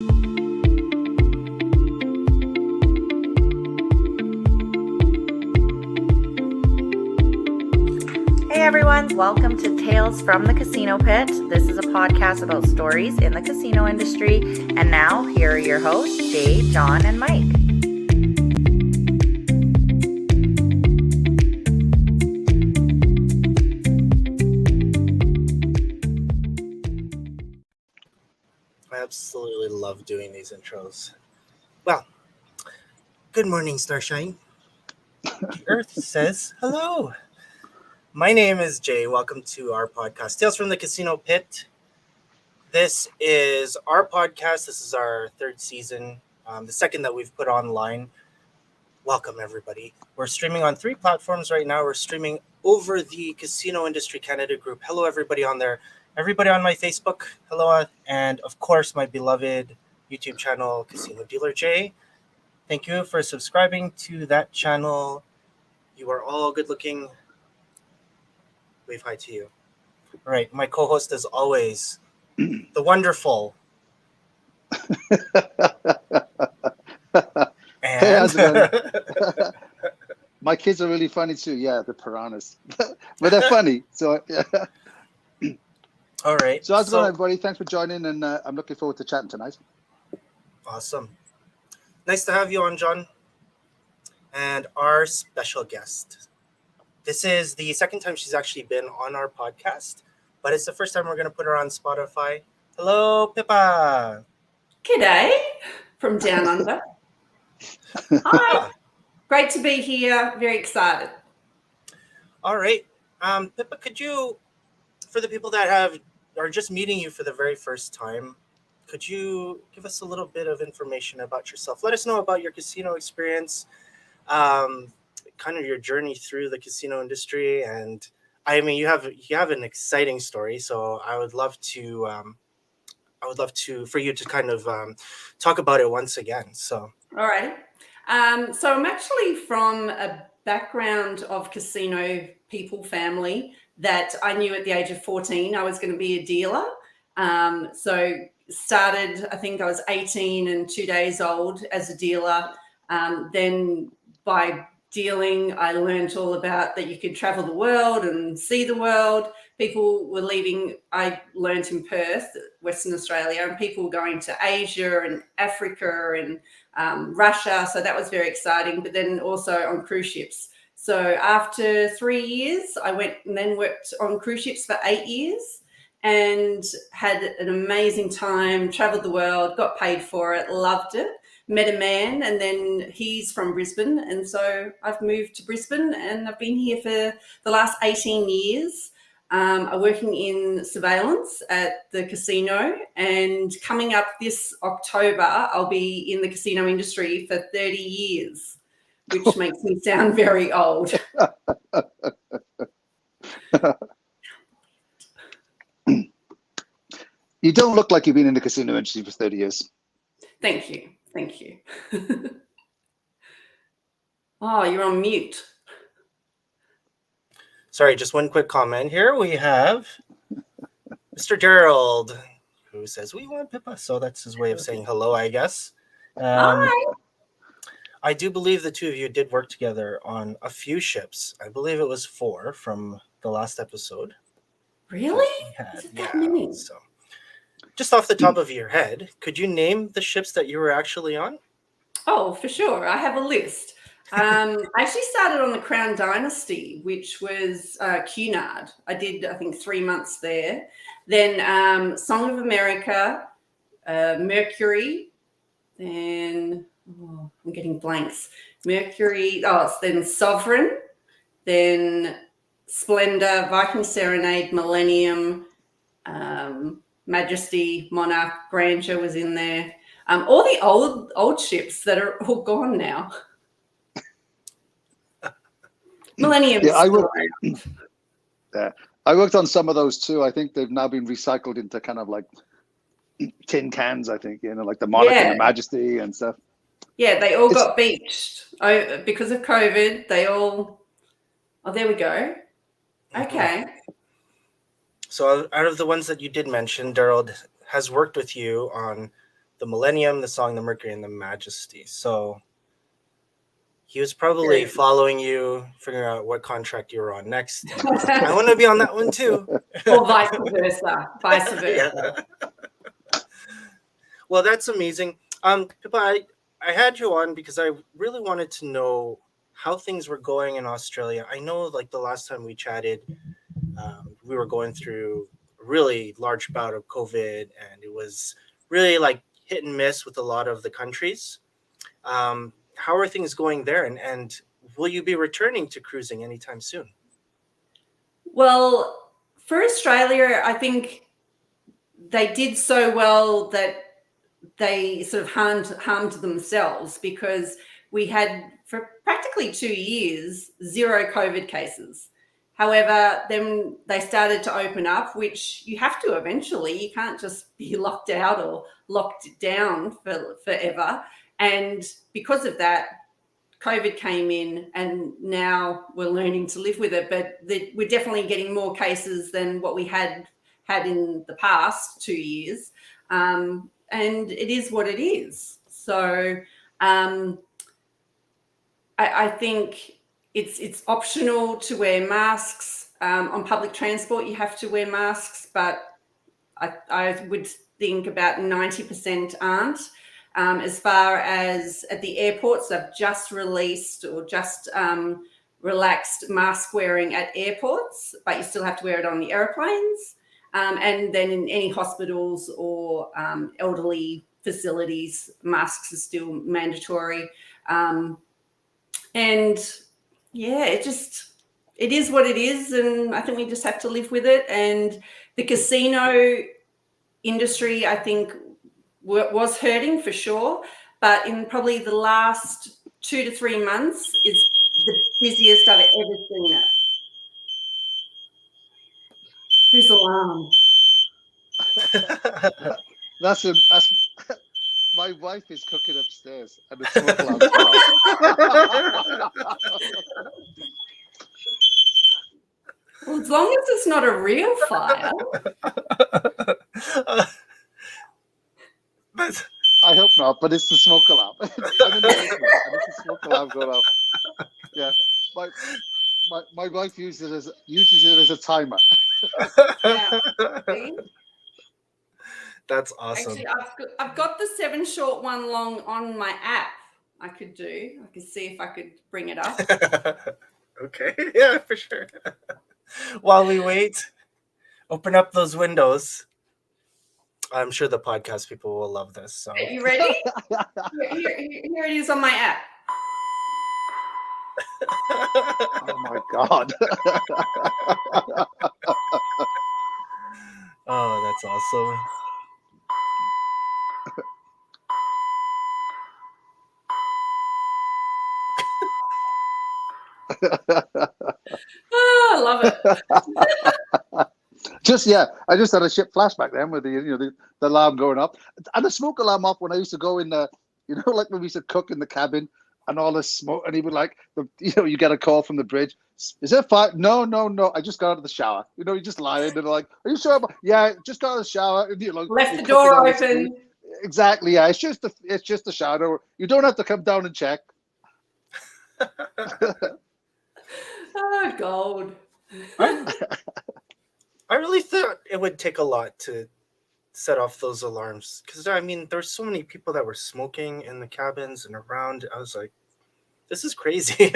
Hey everyone, welcome to Tales from the Casino Pit. This is a podcast about stories in the casino industry. And now, here are your hosts, Jay, John, and Mike. I absolutely love doing these intros. Well, good morning, Starshine. The Earth says hello. My name is Jay. Welcome to our podcast, Tales from the Casino Pit. This is our podcast. This is our third season, the second that we've put online. Welcome, everybody. We're streaming on 3 platforms right now. We're streaming over the Casino Industry Canada group. Hello, everybody on there. Everybody on my Facebook, hello, and of course, my beloved YouTube channel, Casino Dealer Jay. Thank you for subscribing to that channel. You are all good looking. Wave hi to you. All right, my co-host as always, the wonderful. Hey, how's it going? My kids are really funny too. Yeah, the piranhas, but they're funny. So, all right. So how's it going, everybody? Thanks for joining, and I'm looking forward to chatting tonight. Awesome. Nice to have you on, John. And our special guest. This is the second time she's actually been on our podcast, but it's the first time we're going to put her on Spotify. Hello, Pippa. G'day from down under. Hi. Great to be here. Very excited. All right. Pippa, could you, for the people that are just meeting you for the very first time, could you give us a little bit of information about yourself? Let us know about your casino experience, kind of your journey through the casino industry. And I mean, you have an exciting story. So I would love for you to kind of talk about it once again. So. All right. So I'm actually from a background of casino people, family that I knew at the age of 14 I was going to be a dealer. So started, I think I was 18 and 2 days old as a dealer. Then by dealing, I learned all about that you could travel the world and see the world. People were leaving, I learned in Perth, Western Australia, and people were going to Asia and Africa and Russia. So that was very exciting, but then also on cruise ships. So after 3 years, I went and then worked on cruise ships for 8 years and had an amazing time, traveled the world, got paid for it, loved it. Met a man, and then he's from Brisbane, and so I've moved to Brisbane and I've been here for the last 18 years. I'm working in surveillance at the casino, and coming up this October I'll be in the casino industry for 30 years, which makes me sound very old. You don't look like you've been in the casino industry for 30 years. Thank you. Thank you. Oh, you're on mute. Sorry, just one quick comment here. We have Mr. Gerald, who says, we want Pippa. So that's his way of saying hello, I guess. Hi. I do believe the two of you did work together on a few ships. I believe it was 4 from the last episode. Really? Is it that many? So just off the top of your head, could you name the ships that you were actually on? Oh, for sure. I have a list. I actually started on the Crown Dynasty, which was Cunard. I did, I think, 3 months there. Then Song of America, Mercury, then I'm getting blanks. Mercury, then Sovereign, then Splendor, Viking Serenade, Millennium, Majesty, Monarch, Grandeur was in there. All the old ships that are all gone now. Millennium. Yeah, I worked on some of those too. I think they've now been recycled into kind of like tin cans, I think, like the Monarch and the Majesty and stuff. Yeah, they all got beached because of COVID. They all, there we go. Okay. So out of the ones that you did mention, Daryl has worked with you on the Millennium, the Song, the Mercury, and the Majesty. So he was probably following you, figuring out what contract you were on next. I want to be on that one too. Or vice versa. Vice versa. Yeah. Well, that's amazing. Pippa, I had you on because I really wanted to know how things were going in Australia. I know, like, the last time we chatted, we were going through a really large bout of COVID, and it was really like hit and miss with a lot of the countries. How are things going there, and will you be returning to cruising anytime soon? Well, for Australia, I think they did so well that they sort of harmed themselves, because we had, for practically 2 years, 0 COVID cases. However, then they started to open up, which you have to eventually. You can't just be locked out or locked down for forever. And because of that, COVID came in, and now we're learning to live with it. But we're definitely getting more cases than what we had in the past 2 years. And it is what it is. So I think it's optional to wear masks. On public transport, you have to wear masks, but I would think about 90% aren't. As far as at the airports, they've just released or just relaxed mask wearing at airports, but you still have to wear it on the airplanes. And then in any hospitals or elderly facilities, masks are still mandatory. And yeah, it is what it is. And I think we just have to live with it. And the casino industry, I think, was hurting for sure. But in probably the last 2 to 3 months is the busiest I've ever seen it. Whose alarm? That's my wife is cooking upstairs, and it's smoke alarm. Well, as long as it's not a real fire. I hope not, but it's the smoke alarm. I'm in the basement, and it's the smoke alarm going off. Yeah, my wife uses it as a timer. Yeah. That's awesome. Actually, I've got the 7 short 1 long on my app. I could see if I could bring it up. Okay, yeah, for sure. While we wait, open up those windows. I'm sure the podcast people will love this. So, Are you ready? Here it is on my app. Oh my god! Oh, that's awesome. Oh, I love it. I just had a shit flashback then with the alarm going up, and the smoke alarm off when I used to go in the, like when we used to cook in the cabin and all this smoke, and he would like you get a call from the bridge. Is there fire? No. I just got out of the shower. You just lie and they're like, are you sure? Yeah, just got out of the shower. And, left the door open. Exactly. Yeah, it's just the shower. You don't have to come down and check. Oh, gold. I really thought it would take a lot to set off those alarms, because I mean, there's so many people that were smoking in the cabins and around. I was like, this is crazy.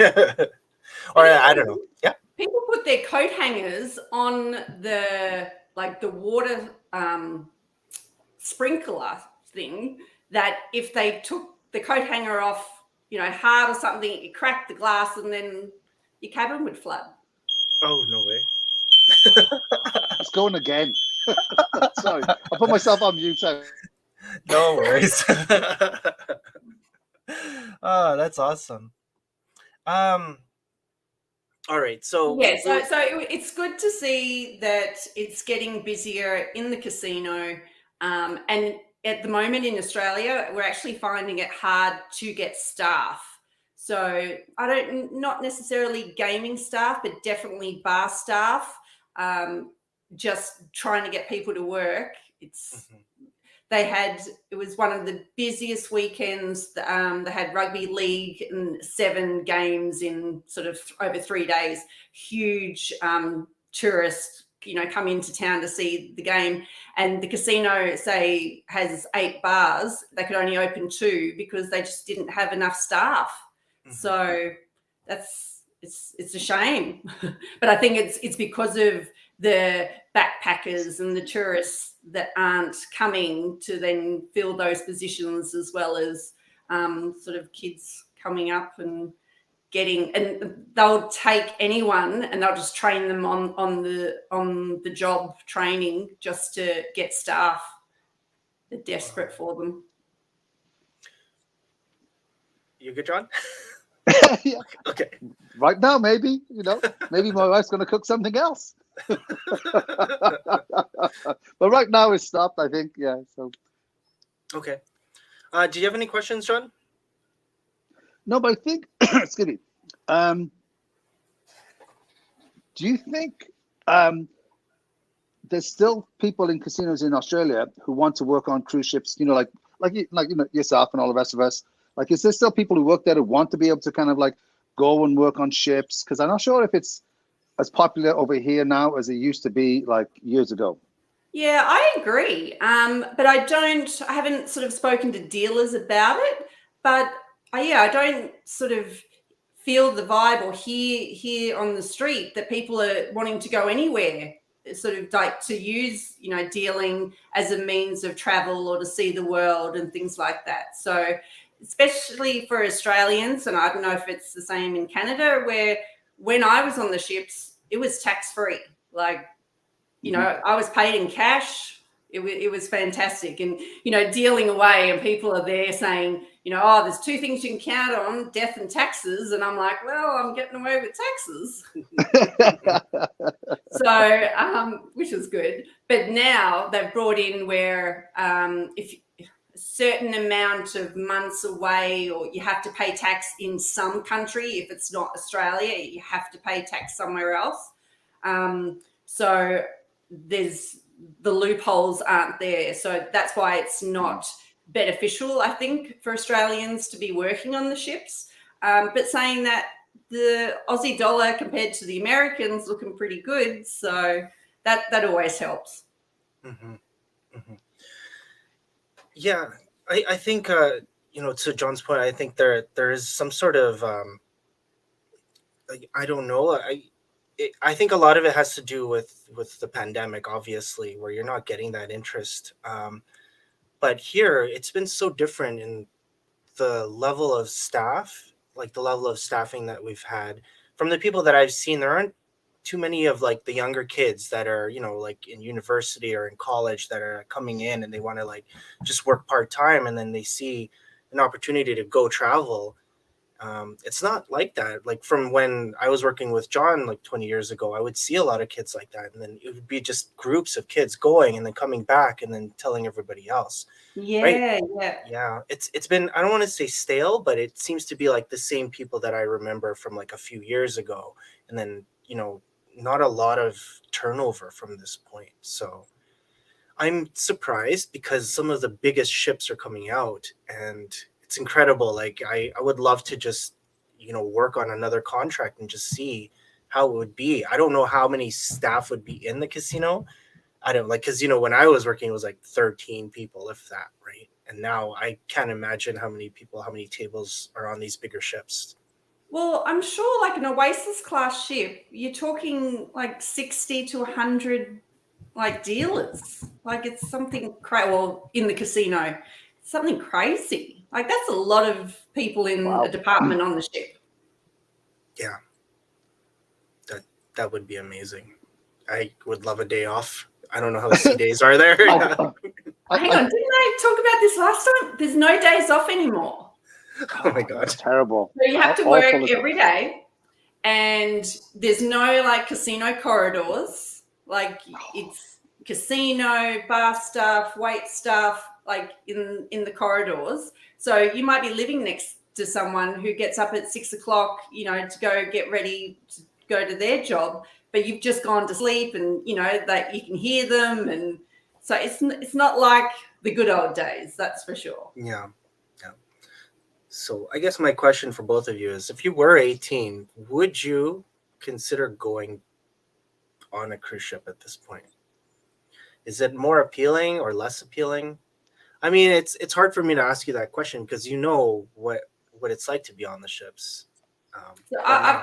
Or I don't know. Yeah. People put their coat hangers on the water sprinkler thing, that if they took the coat hanger off, hard or something, it cracked the glass and then your cabin would flood. Oh, no way. It's going again. Sorry, I put myself on mute. No worries. Oh, that's awesome. All right, so yeah, so it's good to see that it's getting busier in the casino, and at the moment in Australia, we're actually finding it hard to get staff. So not necessarily gaming staff, but definitely bar staff. Just trying to get people to work. it was one of the busiest weekends. They had rugby league and 7 games in sort of over 3 days. Huge tourists, come into town to see the game. And the casino, say, has 8 bars. They could only open 2 because they just didn't have enough staff. Mm-hmm. So it's a shame. But I think it's because of the backpackers and the tourists that aren't coming to then fill those positions, as well as sort of kids coming up and they'll take anyone and they'll just train them on the job training just to get staff. They're desperate for them. You good, John? Yeah. Okay. Right now, maybe maybe my wife's going to cook something else. But right now it's stopped, I think. Yeah. So. Okay. Do you have any questions, John? No, but I think, excuse me. Do you think there's still people in casinos in Australia who want to work on cruise ships? Like yourself and all the rest of us. Like, is there still people who work there who want to be able to kind of like go and work on ships? Because I'm not sure if it's as popular over here now as it used to be like years ago. Yeah, I agree. But I haven't sort of spoken to dealers about it, but I don't sort of feel the vibe or hear on the street that people are wanting to go anywhere, sort of like to use, dealing as a means of travel or to see the world and things like that. So especially for Australians, and I don't know if it's the same in Canada, where when I was on the ships, it was tax-free. Like, I was paid in cash. It was fantastic. And, dealing away, and people are there saying, there's 2 things you can count on, death and taxes. And I'm like, well, I'm getting away with taxes. So, which is good. But now they've brought in where if a certain amount of months away, or you have to pay tax in some country, if it's not Australia, you have to pay tax somewhere else. So the loopholes aren't there. So that's why it's not beneficial, I think, for Australians to be working on the ships. But saying that, the Aussie dollar compared to the Americans looking pretty good. So that always helps. Mm-hmm. Mm-hmm. Yeah, I think, to John's point, I think there is some sort of, I don't know. I think a lot of it has to do with the pandemic, obviously, where you're not getting that interest. But here, it's been so different in the level of staff, like the level of staffing that we've had. From the people that I've seen, there aren't too many of like the younger kids that are, like in university or in college that are coming in and they want to like just work part-time, and then they see an opportunity to go travel. It's not like that. Like from when I was working with John like 20 years ago, I would see a lot of kids like that. And then it would be just groups of kids going and then coming back and then telling everybody else. Yeah, right? yeah. Yeah. It's been, I don't want to say stale, but it seems to be like the same people that I remember from like a few years ago. And then, not a lot of turnover from this point. So I'm surprised because some of the biggest ships are coming out and it's incredible. Like I would love to just, work on another contract and just see how it would be. I don't know how many staff would be in the casino. I don't because, when I was working, it was like 13 people, if that, right? And now I can't imagine how many tables are on these bigger ships. Well, I'm sure like an Oasis class ship, you're talking like 60 to 100 like dealers. Like it's something in the casino, something crazy. Like that's a lot of people in a department on the ship. Yeah. That would be amazing. I would love a day off. I don't know how the sea days are there. Hang on, didn't I talk about this last time? There's no days off anymore. Oh my God. That's terrible. So you have to work every day, and there's no like casino corridors. Like it's casino, bar staff, wait staff, like in the corridors. So you might be living next to someone who gets up at 6 o'clock, to go get ready to go to their job, but you've just gone to sleep, and that you can hear them, and So it's not like the good old days, that's for sure. Yeah. So I guess my question for both of you is, if you were 18, would you consider going on a cruise ship at this point? Is it more appealing or less appealing? I mean, it's hard for me to ask you that question because you know what it's like to be on the ships. So I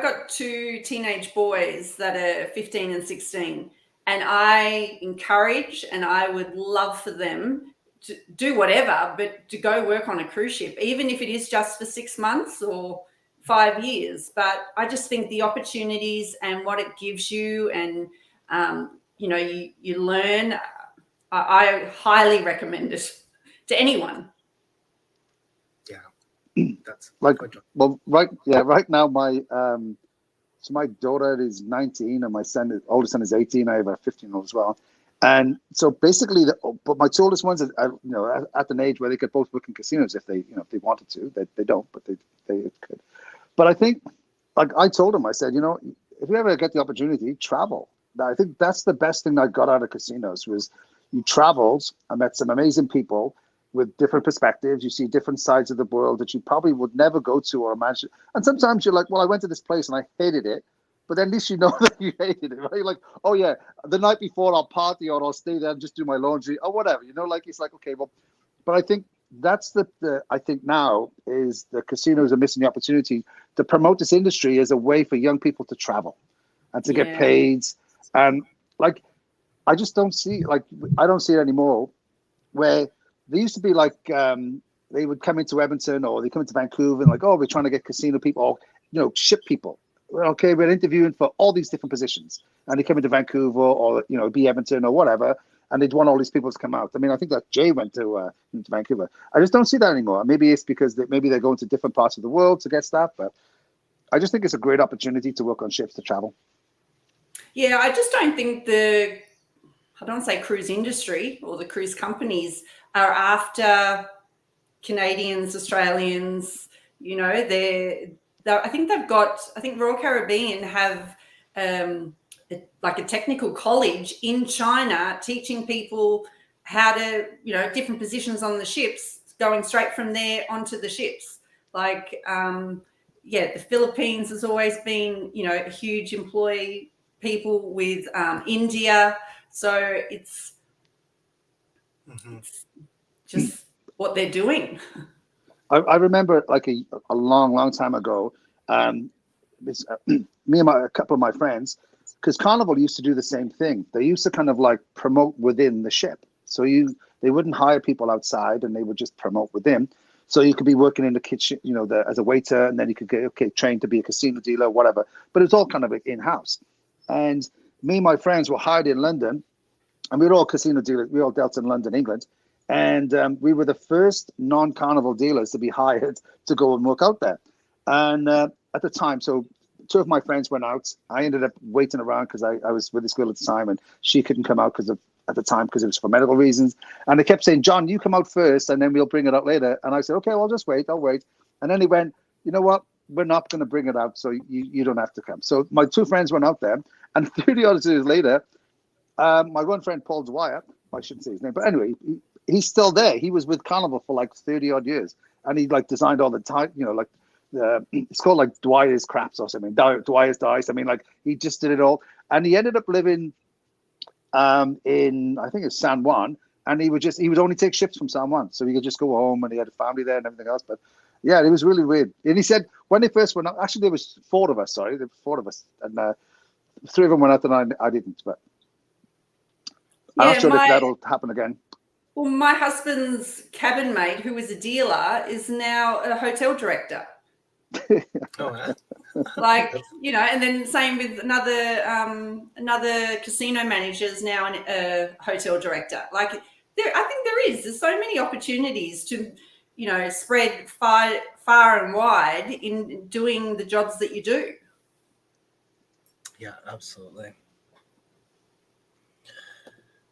got two teenage boys that are 15 and 16, and I encourage and I would love for them to do whatever, but to go work on a cruise ship, even if it is just for 6 months or 5 years. But I just think the opportunities and what it gives you, and you learn. I highly recommend it to anyone. That's Like, well, right now my daughter is 19 and my oldest son is 18. I have a 15-year-old as well, and so basically, but my two oldest ones are at an age where they could both work in casinos if they if they wanted to. They don't, but they could. But I think, like I told them, I said, if you ever get the opportunity, travel. I think that's the best thing I got out of casinos was you traveled. I met some amazing people with different perspectives. You see different sides of the world that you probably would never go to or imagine. And sometimes you're like, well, I went to this place and I hated it. But at least you know that you hated it, right? You're like, oh yeah, the night before I'll party or I'll stay there and just do my laundry or whatever. It's like, okay, well, but I think that's I think now is the casinos are missing the opportunity to promote this industry as a way for young people to travel and to get paid. And like, I just don't see, I don't see it anymore where they used to be like, they would come into Edmonton or they come into Vancouver and like, oh, we're trying to get casino people or, ship people. Okay, we're interviewing for all these different positions. And they come into Vancouver or, be Edmonton or whatever. And they'd want all these people to come out. I mean, I think that Jay went to into Vancouver. I just don't see that anymore. Maybe it's because maybe they're going to different parts of the world to get staff. But I just think it's a great opportunity to work on ships to travel. Yeah, I just don't think I don't want to say cruise industry or the cruise companies are after Canadians, Australians. I think Royal Caribbean have like a technical college in China teaching people how to, different positions on the ships, going straight from there onto the ships. Like, the Philippines has always been, a huge employee, people with India. So it's just what they're doing. I remember like a long, long time ago, me and a couple of my friends, because Carnival used to do the same thing. They used to kind of like promote within the ship. So they wouldn't hire people outside and they would just promote within. So you could be working in the kitchen, as a waiter, and then you could get trained to be a casino dealer, whatever. But it's all kind of in-house. And me and my friends were hired in London, and we were all casino dealers. We all dealt in London, England. And we were the first non-Carnival dealers to be hired to go and work out there. And at the time, so two of my friends went out. I ended up waiting around because I was with this girl at the time, and she couldn't come out at the time because it was for medical reasons. And they kept saying, John, you come out first, and then we'll bring it out later. And I said, okay, well, I'll just wait. I'll wait. And then he went, you know what? We're not going to bring it out, so you don't have to come. So my two friends went out there, and 30 odd years later, my one friend, Paul Dwyer, I shouldn't say his name, but anyway, he's still there. He was with Carnival for like 30 odd years, and he like designed all the time, it's called like Dwyer's Craps or something, Dwyer's Dice. I mean, like he just did it all, and he ended up living in, I think it's San Juan, and he would only take ships from San Juan, so he could just go home, and he had a family there and everything else. But yeah, it was really weird. And he said when they first went out, actually there was four of us, and three of them went out and I didn't, but I'm not sure if that'll happen again. Well, my husband's cabin mate, who was a dealer, is now a hotel director. Oh, like, and then same with another casino manager is now a hotel director. Like, I think there's so many opportunities to, spread far and wide in doing the jobs that you do. Yeah, absolutely.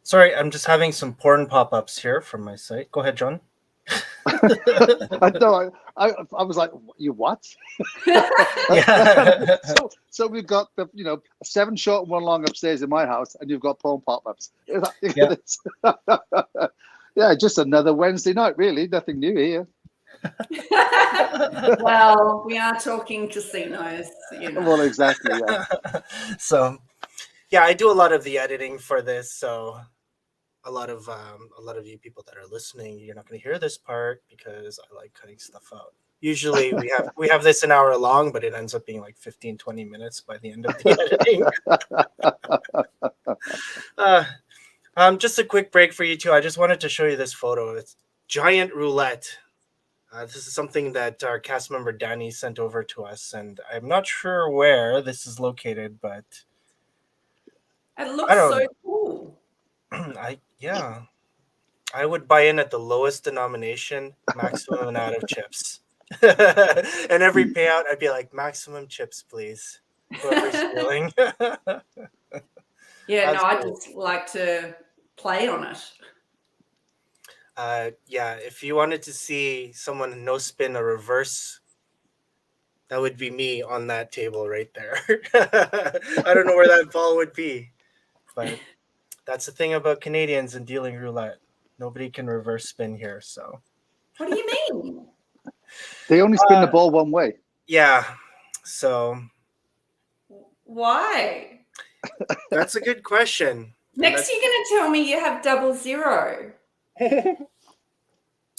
Sorry, I'm just having some porn pop-ups here from my site. Go ahead, John. I know. I was like, you what? Yeah. So we've got the 7 short and 1 long upstairs in my house, and you've got porn pop-ups. Yeah. Yeah, just another Wednesday night, really. Nothing new here. Well, we are talking casinos, Well, exactly. Yeah. So, yeah, I do a lot of the editing for this. So, a lot of you people that are listening, you're not going to hear this part because I like cutting stuff out. Usually, we have this an hour long, but it ends up being like 15-20 minutes by the end of the editing. Just a quick break for you two. I just wanted to show you this photo. It's giant roulette. This is something that our cast member Danny sent over to us, and I'm not sure where this is located, but it looks so cool. I would buy in at the lowest denomination, maximum amount of chips. And every payout, I'd be like, maximum chips, please. Whoever's stealing. Yeah, That's no, I cool. just like to play on it. Yeah, if you wanted to see someone no spin a reverse, that would be me on that table right there. I don't know where that ball would be, but that's the thing about Canadians and dealing roulette. Nobody can reverse spin here, so. What do you mean? They only spin the ball one way. Yeah, so. Why? That's a good question. Next, you're going to tell me you have 00.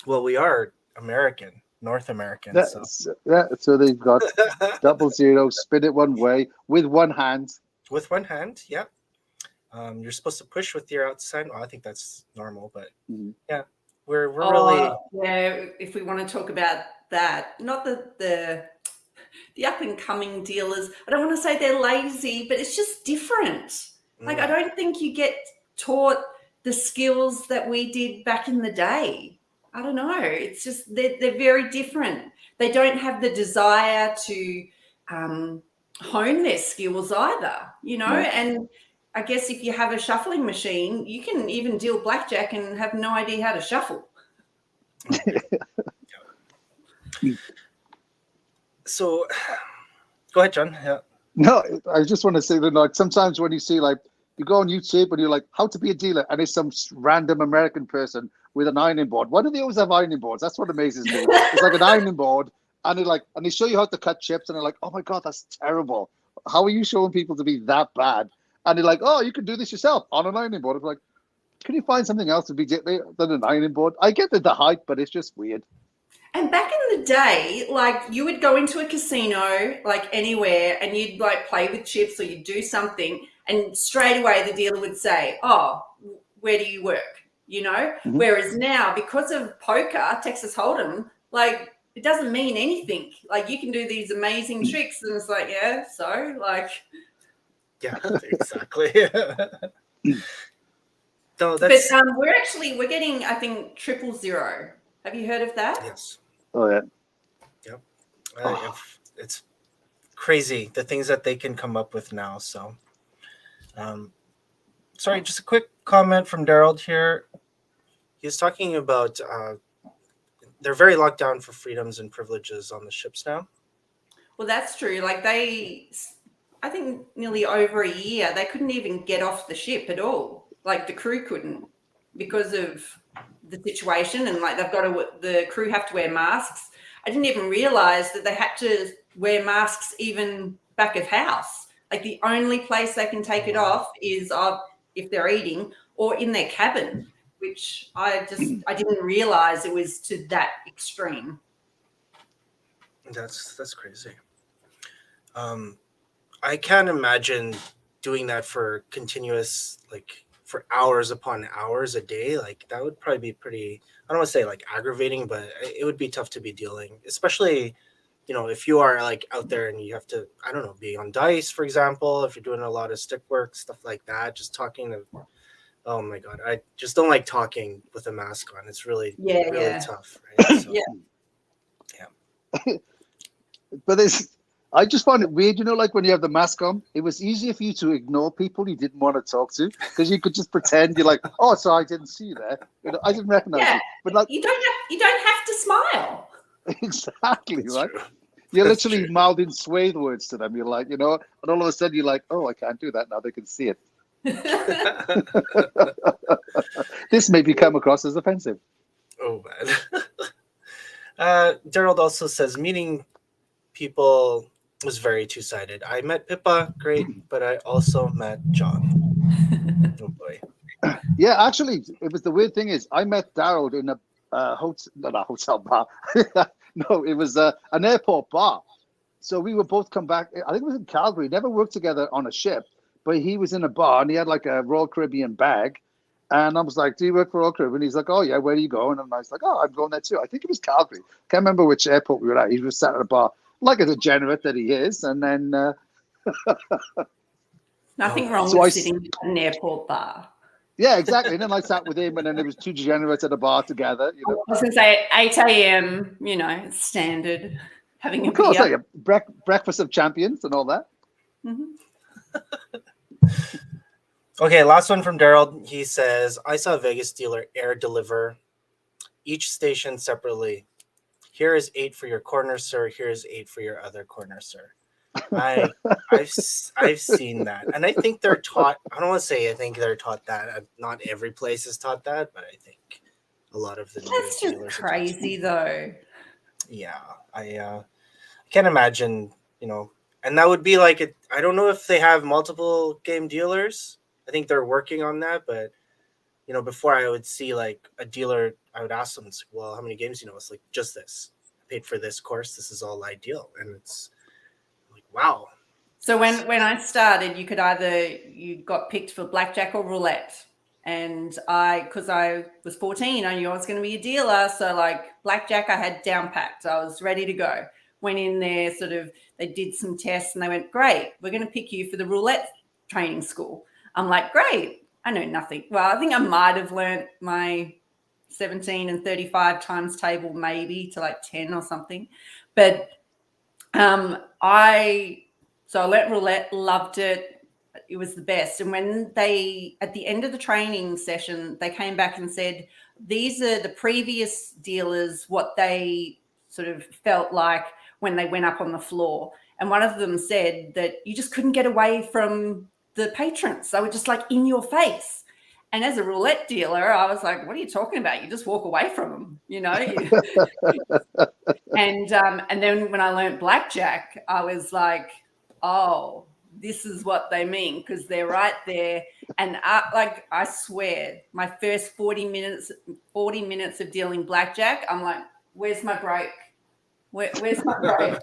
Well, we are American, North American. So they've got 00, spin it one way with one hand. With one hand, yeah. You're supposed to push with your outside. Well, I think that's normal, but yeah, we're really. Yeah, if we want to talk about that, not the up and coming dealers. I don't want to say they're lazy, but it's just different. Like, I don't think you get taught the skills that we did back in the day. I don't know. It's just they're very different. They don't have the desire to hone their skills either, and I guess if you have a shuffling machine, you can even deal blackjack and have no idea how to shuffle. So, go ahead, John. Yeah. No, I just want to say that like sometimes when you see you go on YouTube and you're like, how to be a dealer, and it's some random American person with an ironing board. Why do they always have ironing boards? That's what amazes me. It's like an ironing board, and they show you how to cut chips, and they're like, oh my god, that's terrible. How are you showing people to be that bad? And they're like, oh, you can do this yourself on an ironing board. I'm like, can you find something else to be than an ironing board? I get the height, but it's just weird. And back in the day, like you would go into a casino, like anywhere, and you'd like play with chips or you'd do something, and straight away the dealer would say, oh, where do you work? Whereas now, because of poker, Texas Hold'em, like it doesn't mean anything. Like you can do these amazing tricks, and it's like, yeah, so like. Yeah, exactly. No, but we're getting, I think, 000. Have you heard of that? Yes. Oh yeah. Yep. It's crazy the things that they can come up with now. So, sorry, just a quick comment from Daryl here. He's talking about they're very locked down for freedoms and privileges on the ships now. Well, that's true. Like I think nearly over a year, they couldn't even get off the ship at all. Like the crew couldn't because of the situation, and like the crew have to wear masks. I didn't even realize that they had to wear masks even back of house. Like the only place they can take it off is if they're eating or in their cabin, which I didn't realize it was to that extreme. That's crazy. I can't imagine doing that for continuous, like for hours upon hours a day. Like that would probably be pretty, I don't want to say like aggravating, but it would be tough to be dealing, especially, if you are like out there and you have to, I don't know, be on dice, for example, if you're doing a lot of stick work, stuff like that, just talking to, oh my God, I just don't like talking with a mask on. It's really tough. Right? So, But I just find it weird, like when you have the mask on, it was easier for you to ignore people you didn't want to talk to because you could just pretend you're like, oh, sorry, I didn't see you there. I didn't recognize Yeah, you. But like, you don't have to smile. exactly, That's right? true. You're That's literally true. mouthing swathe words to them. You're like, and all of a sudden you're like, oh, I can't do that now. They can see it. This may be come across as offensive. Oh man. Gerald also says meeting people was very two-sided. I met Pippa, great, but I also met John. Oh boy. Yeah, actually, it was the weird thing is I met Daryl in a hotel, not a hotel bar. No, it was an airport bar. So we were both come back. I think it was in Calgary. Never worked together on a ship, but he was in a bar and he had like a Royal Caribbean bag. And I was like, "Do you work for Royal Caribbean?" He's like, "Oh yeah, where are you going?" And I was like, "Oh, I'm going there too." I think it was Calgary. Can't remember which airport we were at. He was sat at a bar, like a degenerate that he is. And then Nothing wrong So with I- sitting at an airport bar. yeah, exactly. And then I sat with him, and then there was two degenerates at a bar together. I was going to say 8 a.m., standard, having a Of course, beer. like breakfast of champions and all that. Mhm. Okay, last one from Daryl. He says, I saw a Vegas dealer air deliver each station separately. Here is 8 for your corner, sir. Here is 8 for your other corner, sir. I've seen that, and I think they're taught. I don't want to say I think they're taught that. Not every place is taught that, but I think a lot of the That's dealers just are taught crazy, though. Yeah, I can't imagine. And that would be like it. I don't know if they have multiple game dealers. I think they're working on that, but before I would see like a dealer, I would ask them, it's like, well, how many games? It's like just this. I paid for this course. This is all ideal, and it's like wow. So when I started, you got picked for blackjack or roulette. And because I was 14, I knew I was going to be a dealer. So like blackjack, I had down packed. I was ready to go. Went in there, they did some tests and they went, great, we're going to pick you for the roulette training school. I'm like, great. I know nothing. Well, I think I might have learnt my 17 and 35 times table maybe to like 10 or something. But I learnt roulette, loved it. It was the best. And when at the end of the training session, they came back and said, these are the previous dealers, what they sort of felt like when they went up on the floor. And one of them said that you just couldn't get away from the patrons. They were just like in your face. And as a roulette dealer, I was like, what are you talking about? You just walk away from them, And then when I learned blackjack, I was like, oh, this is what they mean, because they're right there. And I swear, my first 40 minutes of dealing blackjack, I'm like, where's my break? Where's my break?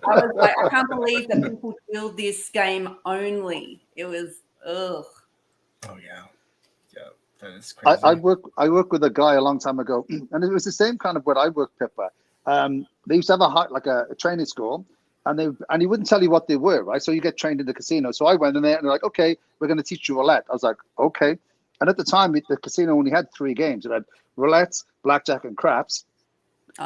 I was like, I can't believe that people deal this game only. It was, ugh. Oh yeah. That is crazy. I worked with a guy a long time ago, and it was the same kind of what I worked, Pippa. They used to have a training school, and he wouldn't tell you what they were, right? So you get trained in the casino. So I went in there and they're like, okay, we're going to teach you roulette. I was like, okay. And at the time, the casino only had 3 games. It had roulette, blackjack, and craps.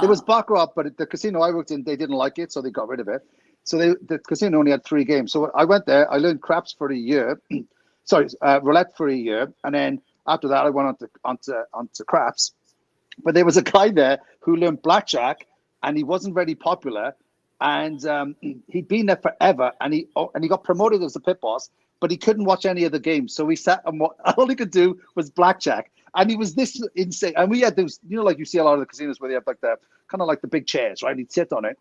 There was baccarat, but the casino I worked in, they didn't like it, so they got rid of it. So the casino only had 3 games. So I went there. I learned craps for a year. Roulette for a year, and then after that, I went onto craps. But there was a guy there who learned blackjack, and he wasn't very popular. And he'd been there forever, and he got promoted as the pit boss, but he couldn't watch any of the games. So he sat and all he could do was blackjack. And he was this insane. And we had those, like you see a lot of the casinos where they have like the kind of like the big chairs, right? He'd sit on it.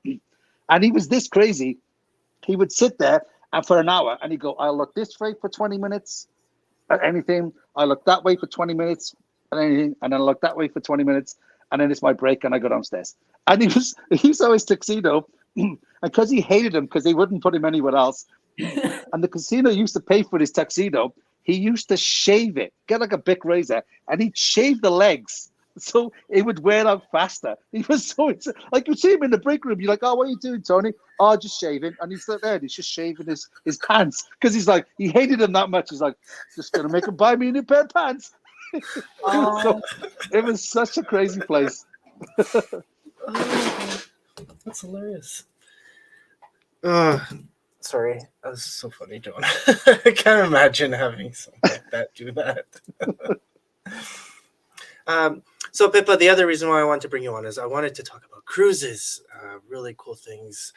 And he was this crazy. He would sit there and for an hour and he'd go, I'll look this way for 20 minutes at anything. I look that way for 20 minutes at anything. And then I look that way for 20 minutes. And then it's my break and I go downstairs. And he was always tuxedo. And because he hated him, because they wouldn't put him anywhere else. And the casino used to pay for his tuxedo. He used to shave it, get like a Bic razor, and he'd shave the legs so it would wear out faster. He was so like you see him in the break room. You're like, oh, what are you doing, Tony? Oh, just shaving. And he's there, and he's just shaving his pants because he's like, he hated him that much. He's like, just gonna make him buy me a new pair of pants. So it was such a crazy place. That's hilarious. Sorry, that was so funny, John. I can't imagine having something like that do that. So Pippa, the other reason why I wanted to bring you on is I wanted to talk about cruises, really cool things.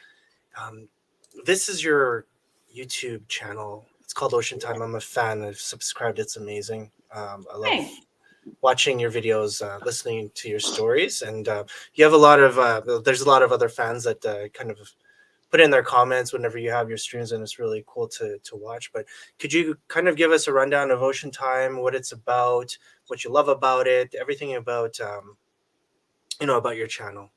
This is your YouTube channel. It's called Ocean Time. I'm a fan. I've subscribed. It's amazing. I love Thanks. watching your videos, listening to your stories, and you have a lot of. There's a lot of other fans that kind of put in their comments whenever you have your streams, and it's really cool to watch. But could you kind of give us a rundown of Ocean Time, what it's about, what you love about it, everything about about your channel?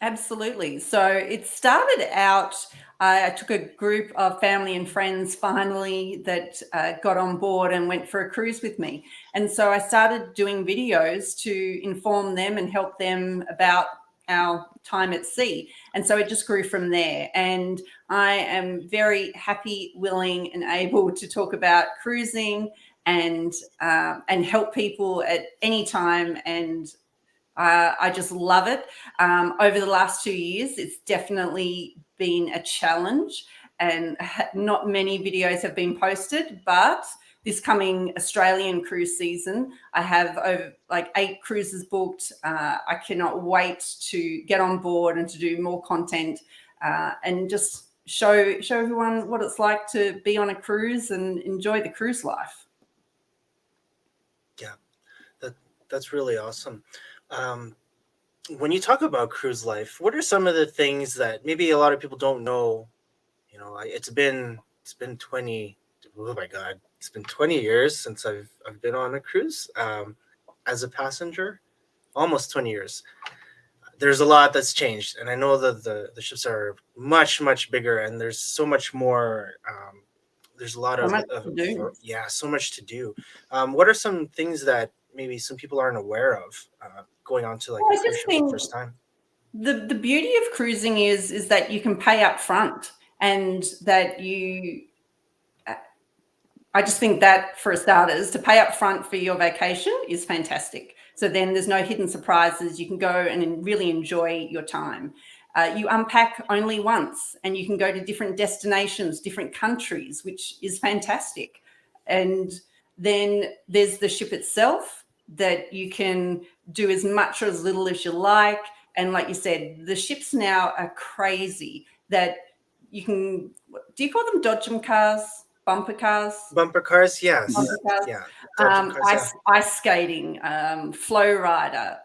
Absolutely. So it started out, I took a group of family and friends finally that got on board and went for a cruise with me. And so I started doing videos to inform them and help them about our time at sea. And so it just grew from there. And I am very happy, willing, and able to talk about cruising and help people at any time. And I just love it. Over the last 2 years, it's definitely been a challenge, and not many videos have been posted. But this coming Australian cruise season, I have over 8 cruises booked. I cannot wait to get on board and to do more content and just show everyone what it's like to be on a cruise and enjoy the cruise life. Yeah, that's really awesome. When you talk about cruise life, what are some of the things that maybe a lot of people don't know? It's been 20. Oh my God, it's been 20 years since I've been on a cruise as a passenger. Almost 20 years. There's a lot that's changed, and I know that the ships are much bigger, and there's so much more. There's a lot So of, much to do. so much to do. What are some things that maybe some people aren't aware of going on to Well, a I cruise just ship for the think first time? the beauty of cruising is that you can pay up front, and that I just think that, for starters, to pay up front for your vacation is fantastic. So then there's no hidden surprises. You can go and really enjoy your time. You unpack only once, and you can go to different destinations, different countries, which is fantastic. And then there's the ship itself that you can do as much or as little as you like. And like you said, the ships now are crazy that you can, do you call them dodgem cars? Bumper cars? Bumper cars, yes. Bumper cars. Yeah. Dodgem cars, Ice skating, flow rider,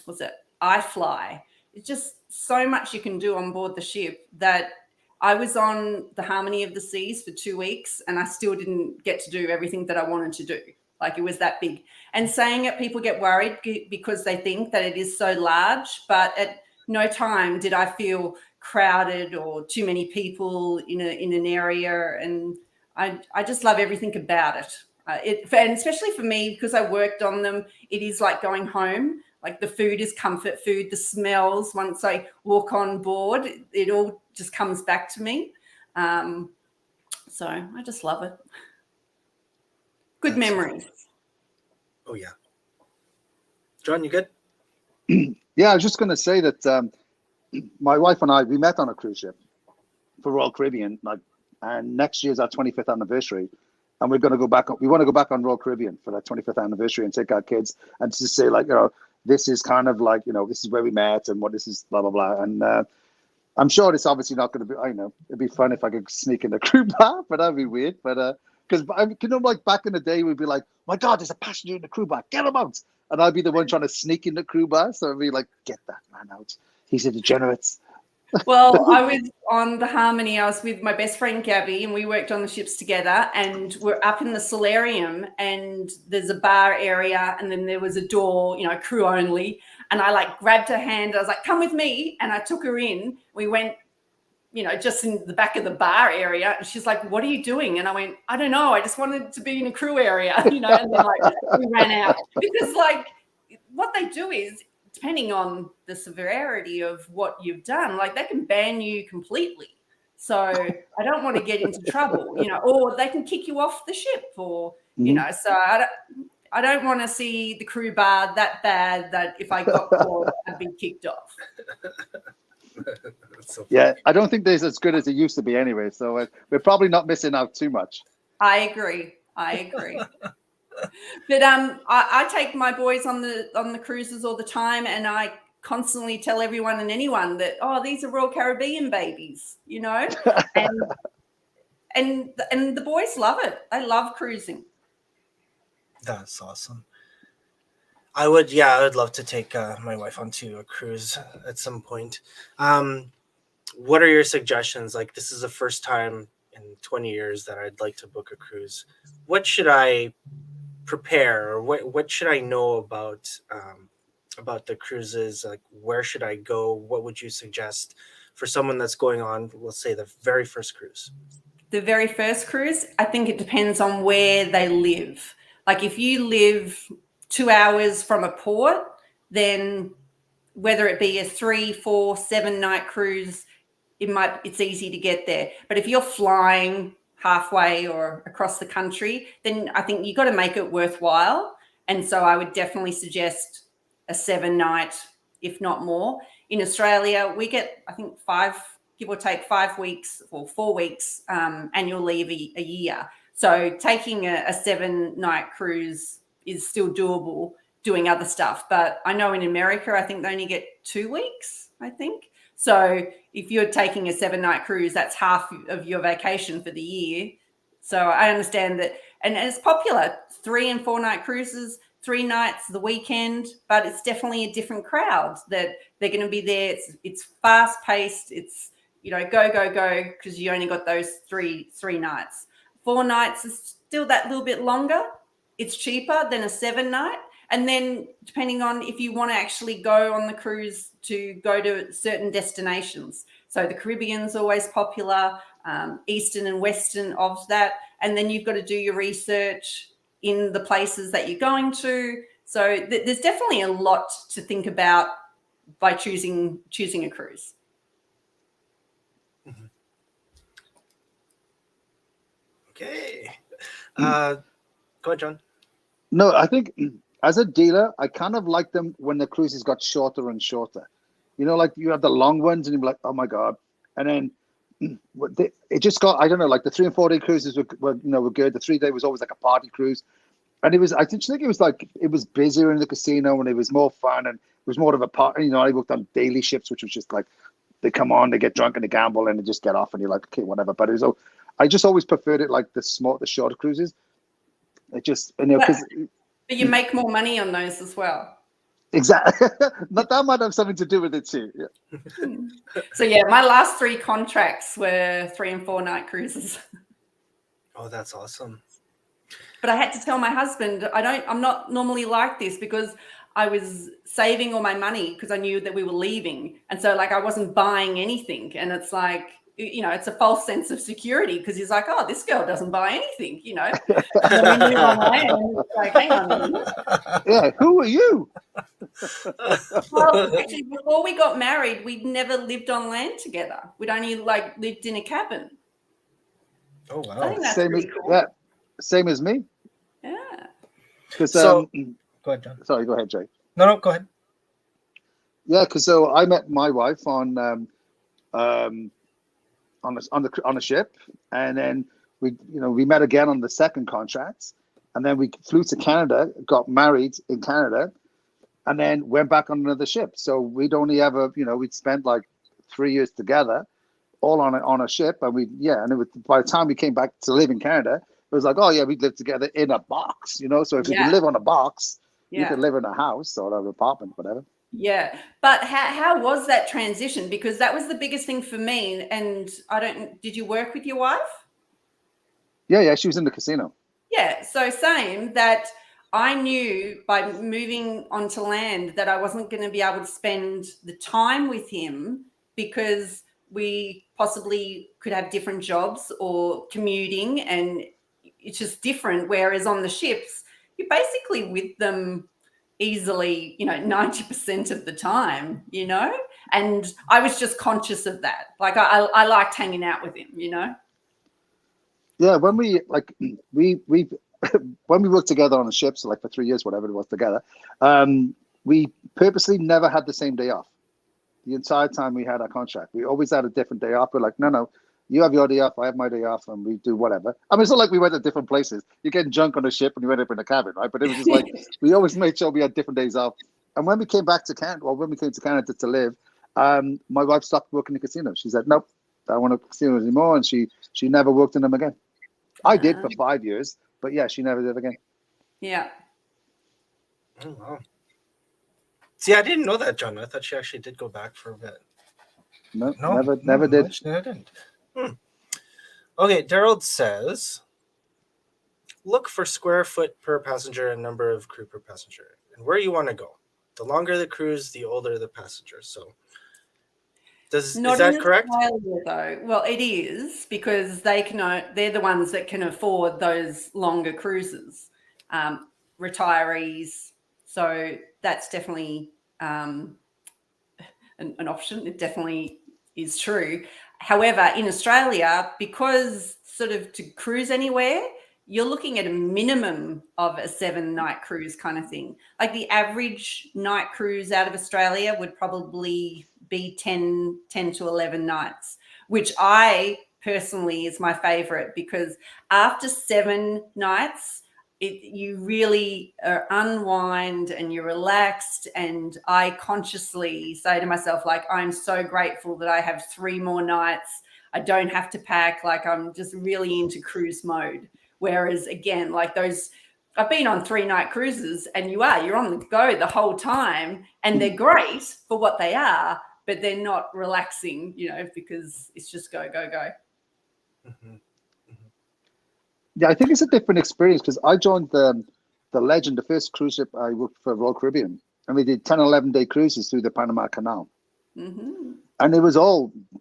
what's it? iFly. It's just so much you can do on board the ship that I was on the Harmony of the Seas for 2 weeks, and I still didn't get to do everything that I wanted to do. Like, it was that big. And saying it, people get worried because they think that it is so large, but at no time did I feel crowded or too many people in an area. And I just love everything about it. And especially for me, because I worked on them, it is like going home. Like, the food is comfort food. The smells, once I walk on board, it all just comes back to me. So I just love it. Good memories. Oh yeah. John, you good? Yeah, I was just going to say that my wife and I, we met on a cruise ship for Royal Caribbean, and next year's our 25th anniversary, and we're going to go back. We want to go back on Royal Caribbean for that 25th anniversary and take our kids and just say, this is kind of this is where we met and what this is, blah blah blah. And I'm sure it's obviously not going to be. I know it'd be fun if I could sneak in the crew bar, but that'd be weird. But because back in the day, we'd be like, my God, there's a passenger in the crew bar, get him out. And I'd be the one trying to sneak in the crew bar. So I'd be like, get that man out. He's a degenerate. Well, I was on the Harmony. I was with my best friend Gabby, and we worked on the ships together. And we're up in the solarium, and there's a bar area, and then there was a door, crew only. And I grabbed her hand. I was like, "Come with me," and I took her in. We went, just in the back of the bar area. And she's like, "What are you doing?" And I went, "I don't know. I just wanted to be in a crew area," And then we ran out, because what they do is, depending on the severity of what you've done, they can ban you completely. So I don't want to get into trouble, or they can kick you off the ship, or, so I don't want to see the crew bar that bad that if I got caught, I'd be kicked off. That's so funny. Yeah, I don't think there's as good as it used to be anyway. So we're probably not missing out too much. I agree. But I take my boys on the cruises all the time, and I constantly tell everyone and anyone that, oh, these are Royal Caribbean babies, you know, and the boys love it. They love cruising. That's awesome. I would love to take my wife onto a cruise at some point. What are your suggestions? Like, this is the first time in 20 years that I'd like to book a cruise. What should I prepare, or what should I know about the cruises? Like, where should I go? What would you suggest for someone that's going on, let's say, the very first cruise? The very first cruise, I think it depends on where they live. Like, if you live 2 hours from a port, then whether it be a 3, 4, 7 night cruise, it's easy to get there. But if you're flying halfway or across the country, then I think you've got to make it worthwhile. And so I would definitely suggest a 7 night, if not more. In Australia, we get, I think, give or take 5 weeks or 4 weeks annual leave a year. So taking a 7 night cruise is still doable doing other stuff. But I know in America, I think they only get 2 weeks, I think. So if you're taking a 7 night cruise, that's half of your vacation for the year. So I understand that. And it's popular, 3 and 4 night cruises, 3 nights the weekend, but it's definitely a different crowd that they're going to be there. It's fast paced. It's, you know, go, because you only got those three nights. 4 nights is still that little bit longer. It's cheaper than a 7 night. And then depending on if you want to actually go on the cruise to go to certain destinations. So the Caribbean's always popular, Eastern and Western of that. And then you've got to do your research in the places that you're going to. So there's definitely a lot to think about by choosing a cruise. Mm-hmm. Okay. Go ahead, John. No, I think as a dealer, I kind of like them when the cruises got shorter and shorter. You know, like you have the long ones and you're like, oh my God. And then it just got, I don't know, like the 3 and 4 day cruises were good. The 3 day was always like a party cruise. And I think it was like, it was busier in the casino and it was more fun and it was more of a party. You know, I worked on daily ships, which was just like, they come on, they get drunk and they gamble and they just get off and you're like, okay, whatever. But I just always preferred it like the shorter cruises. It just, you know, because. But you make more money on those as well. Exactly. Not that might have something to do with it too. Yeah. So yeah, my last 3 contracts were 3 and 4 night cruises. Oh, that's awesome. But I had to tell my husband, I'm not normally like this because I was saving all my money because I knew that we were leaving. And so like I wasn't buying anything. And it's like, you know, it's a false sense of security because he's like, oh, this girl doesn't buy anything, you know. And then we move on land, and it's like, hang on a minute. Yeah, who are you? Well, actually, before we got married, we'd never lived on land together. We'd only like lived in a cabin. Oh wow! I think that's Same pretty as cool. yeah, same as me. Yeah. Because So, go ahead, John. sorry, go ahead, Jay. No, go ahead. Yeah, because so I met my wife on a ship, and then we met again on the second contract, and then we flew to Canada, got married in Canada, and then went back on another ship. So we'd only ever, we'd spent like 3 years together, all on a ship, and by the time we came back to live in Canada, it was like, oh yeah, we'd live together in a box, So if you can live on a box, you could live in a house or an apartment, whatever. Yeah. But how was that transition? Because that was the biggest thing for me. And did you work with your wife? Yeah, she was in the casino. Yeah. So same, that I knew by moving onto land that I wasn't going to be able to spend the time with him because we possibly could have different jobs or commuting, and it's just different. Whereas on the ships, you're basically with them easily, 90% of the time, and I was just conscious of that. Like I liked hanging out with him, Yeah, when we when we worked together on the ship, so like for 3 years, whatever it was together, we purposely never had the same day off. the entire time we had our contract. We always had a different day off. We're like, no, you have your day off, I have my day off, and we do whatever. I mean, it's not like we went to different places. You're getting drunk on a ship and you went up in a cabin, right? But it was just like, we always made sure we had different days off. And when we came back to Canada, or when we came to Canada to live, my wife stopped working in the casino. She said, nope, I don't want to casino anymore. And she never worked in them again. I did for 5 years, but yeah, she never did again. Yeah. Oh, wow. See, I didn't know that, John. I thought she actually did go back for a bit. No, never did. Actually, I didn't. Okay, Daryl says, look for square foot per passenger and number of crew per passenger, and where you want to go. The longer the cruise, the older the passenger. So, is that correct? Australia, though. Well, it is, because they're the ones that can afford those longer cruises, retirees. So that's definitely an option. It definitely is true. However, in Australia, because sort of to cruise anywhere, you're looking at a minimum of a 7-night cruise kind of thing. Like the average night cruise out of Australia would probably be 10 to 11 nights, which I personally is my favorite, because after 7 nights, you really unwind and you're relaxed. And I consciously say to myself, like, I'm so grateful that I have 3 more nights. I don't have to pack. Like, I'm just really into cruise mode. Whereas again, like I've been on 3-night cruises, and you're on the go the whole time, and they're great for what they are, but they're not relaxing, because it's just go, go, go. Mm-hmm. Yeah, I think it's a different experience, because I joined the Legend, the first cruise ship I worked for Royal Caribbean, and we did 10, 11-day cruises through the Panama Canal. Mm-hmm. And it was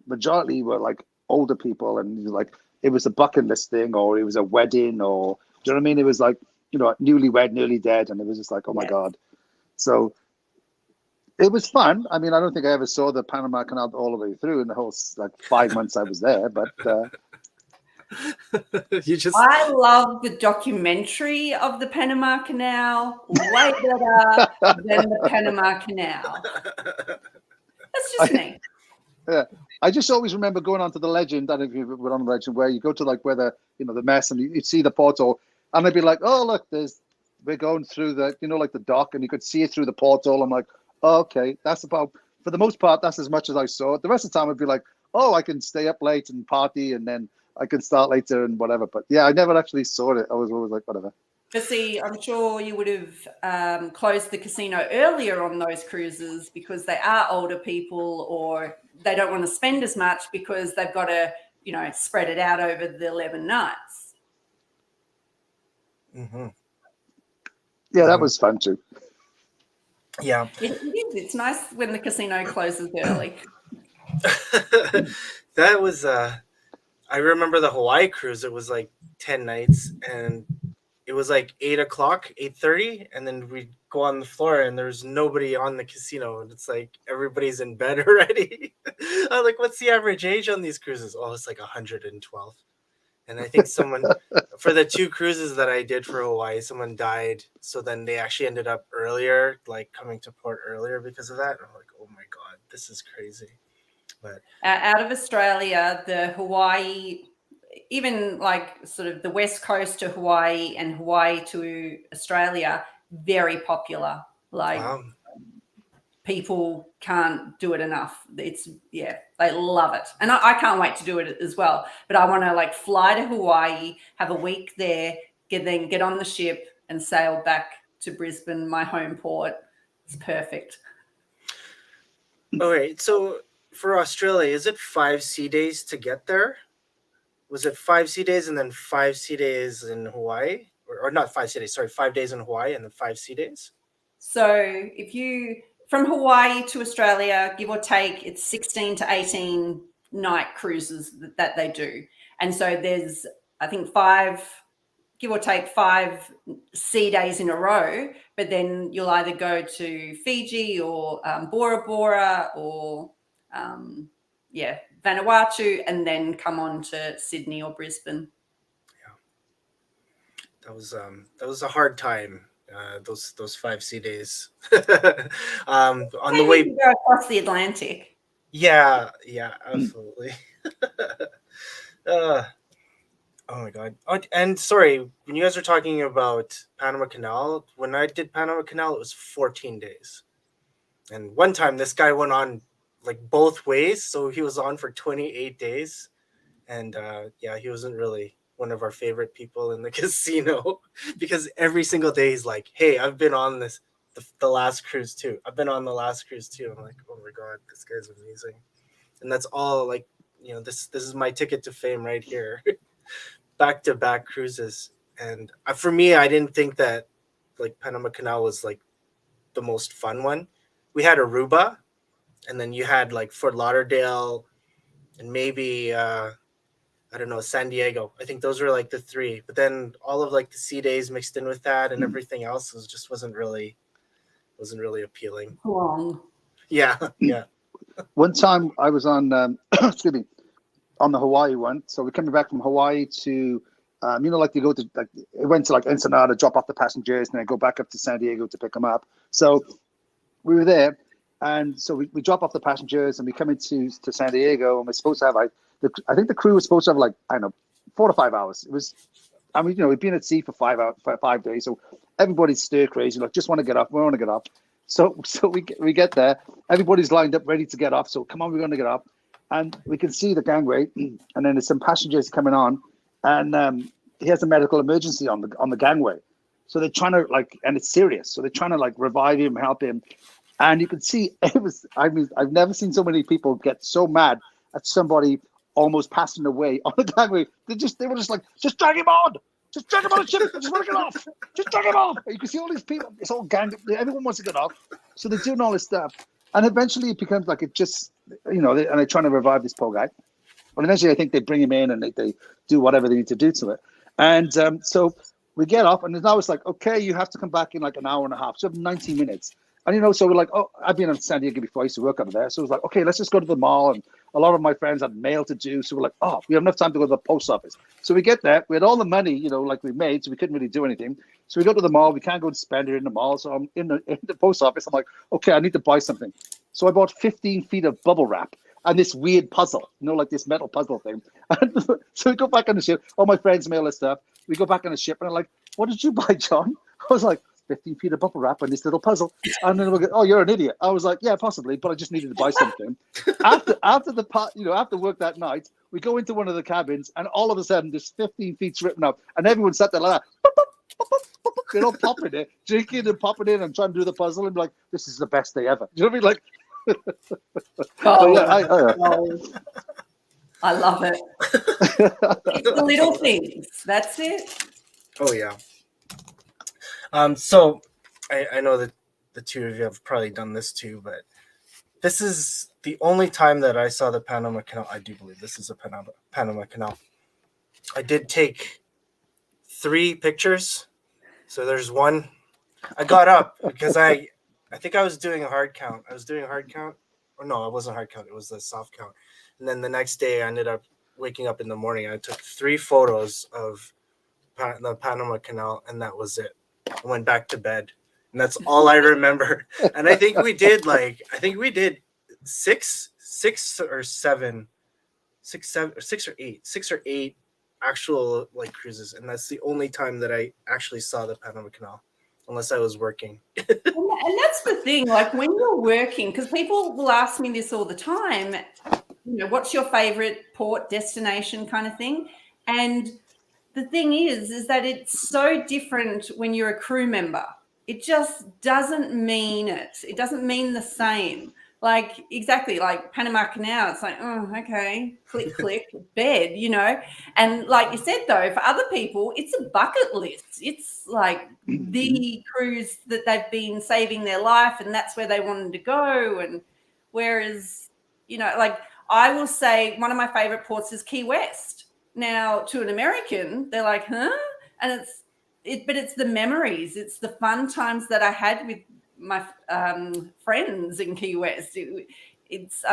majority were like older people, and like it was a bucket list thing, or it was a wedding, or do you know what I mean? It was like, newlywed, nearly dead, and it was just like, oh my God. So it was fun. I mean, I don't think I ever saw the Panama Canal all the way through in the whole 5 months I was there, but I love the documentary of the Panama Canal way better than the Panama Canal. That's just me. Yeah, I just always remember going onto the Legend. I don't know if you were on the Legend, where you go to like where the the mess, and you'd see the portal, and they'd be like, "Oh, look, we're going through the like the dock," and you could see it through the portal. I'm like, oh, "Okay, that's about, for the most part, that's as much as I saw. The rest of the time, I'd be like, oh, I can stay up late and party, and then I can start later and whatever." But yeah, I never actually saw it. I was always like, whatever. But see, I'm sure you would have closed the casino earlier on those cruises, because they are older people, or they don't want to spend as much because they've got to, spread it out over the 11 nights. Mm-hmm. Yeah, that was fun too. Yeah. It is. It's nice when the casino closes early. That was, I remember the Hawaii cruise. It was like 10 nights, and it was like 8:30, and then we'd go on the floor, and there's nobody on the casino, and it's like everybody's in bed already. I'm like, what's the average age on these cruises? Oh, it's like 112. And I think someone, for the 2 cruises that I did for Hawaii, someone died. So then they actually ended up earlier, like coming to port earlier because of that. And I'm like, oh my God, this is crazy. But out of Australia, the Hawaii, even like sort of the West Coast to Hawaii and Hawaii to Australia, very popular. Like, wow. People can't do it enough. They love it. And I can't wait to do it as well. But I want to fly to Hawaii, have a week there, get on the ship and sail back to Brisbane, my home port. It's perfect. All right. So for Australia, is it 5 sea days to get there? Was it 5 sea days and then 5 sea days in Hawaii? Or not 5 sea days, sorry, 5 days in Hawaii and then 5 sea days? So if you, from Hawaii to Australia, give or take, it's 16 to 18 night cruises that they do. And so there's, I think, 5, give or take 5 sea days in a row, but then you'll either go to Fiji or Bora Bora or, Vanuatu, and then come on to Sydney or Brisbane. Yeah, that was a hard time. Those 5 sea days. On the way, you go across the Atlantic. Yeah, absolutely. uh, oh my god. Oh, and sorry, when you guys were talking about Panama Canal, when I did Panama Canal, it was 14 days. And one time this guy went on like both ways, so he was on for 28 days. And yeah, he wasn't really one of our favorite people in the casino because every single day he's like, "Hey, I've been on the last cruise too. I've been on the last cruise too." I'm like, "Oh my god, this guy's amazing." And that's all like, this is my ticket to fame right here. Back to back cruises. And for me, I didn't think that like Panama Canal was like the most fun one. We had Aruba, and then you had like Fort Lauderdale, and maybe I don't know, San Diego. I think those were like the three. But then all of like the sea days mixed in with that, and everything else wasn't really appealing. Long. Yeah, yeah. One time I was on, excuse me, on the Hawaii one. So we're coming back from Hawaii to, like you go to, like, it went to like Ensenada, drop off the passengers, and then go back up to San Diego to pick them up. So we were there, and so we drop off the passengers, and we come into San Diego, and we're supposed to have like, I think the crew was supposed to have like, I don't know, 4 to 5 hours. It was, I mean, we've been at sea for 5 hours, 5 days, so everybody's stir crazy, like just want to get off, we want to get off. So we get there, everybody's lined up, ready to get off. So come on, we're going to get off, and we can see the gangway, and then there's some passengers coming on, and he has a medical emergency on the gangway. So they're trying to like, and it's serious. So they're trying to like revive him, help him, and you can see it was. I mean, I've never seen so many people get so mad at somebody almost passing away on the gangway. They were just like, just drag him on. Just drag him on the ship. I just want to get off. Just drag him off. You can see all these people. It's all gang. Everyone wants to get off. So they're doing all this stuff. And eventually it becomes like it just, and they're trying to revive this poor guy. But eventually I think they bring him in and they do whatever they need to do to it. And so we get off, and now it's like, okay, you have to come back in like an hour and a half. So 90 minutes. And, so we're like, oh, I've been in San Diego before. I used to work over there. So it was like, okay, let's just go to the mall. And a lot of my friends had mail to do. So we're like, oh, we have enough time to go to the post office. So we get there. We had all the money, like we made. So we couldn't really do anything. So we go to the mall. We can't go and spend it in the mall. So I'm in the post office. I'm like, okay, I need to buy something. So I bought 15 feet of bubble wrap and this weird puzzle, like this metal puzzle thing. And so we go back on the ship. All my friends mail us stuff. We go back on the ship, and I'm like, what did you buy, John? I was like, 15 feet of bubble wrap and this little puzzle. And then we'll go, oh, you're an idiot. I was like, yeah, possibly, but I just needed to buy something. After work that night, we go into one of the cabins, and all of a sudden this 15 feet's written up, and everyone sat there like that. They're all popping it, drinking and popping in and trying to do the puzzle, and be like, this is the best day ever. Do you know what I mean? Like, I love it. It's the little things. That's it. Oh yeah. So I know that the two of you have probably done this too, but this is the only time that I saw the Panama Canal. I do believe this is a Panama Canal. I did take 3 pictures. So there's one. I got up because I think I was doing a hard count. Or no, it wasn't hard count. It was the soft count. And then the next day I ended up waking up in the morning. I took 3 photos of the Panama Canal, and that was it. I went back to bed, and that's all I remember. And I think we did 6 or 8 actual like cruises, and that's the only time that I actually saw the Panama Canal, unless I was working. And that's the thing, like when you're working, because people will ask me this all the time, what's your favorite port destination kind of thing? And the thing is that it's so different when you're a crew member. It just doesn't mean it. It doesn't mean the same. Like, exactly, like Panama Canal, it's like, oh, okay, click, click, bed, And like you said, though, for other people, it's a bucket list. It's like the cruise that they've been saving their life, and that's where they wanted to go. And whereas, like I will say one of my favorite ports is Key West. Now, to an American, they're like, huh? And it's the memories. It's the fun times that I had with my friends in Key West. It's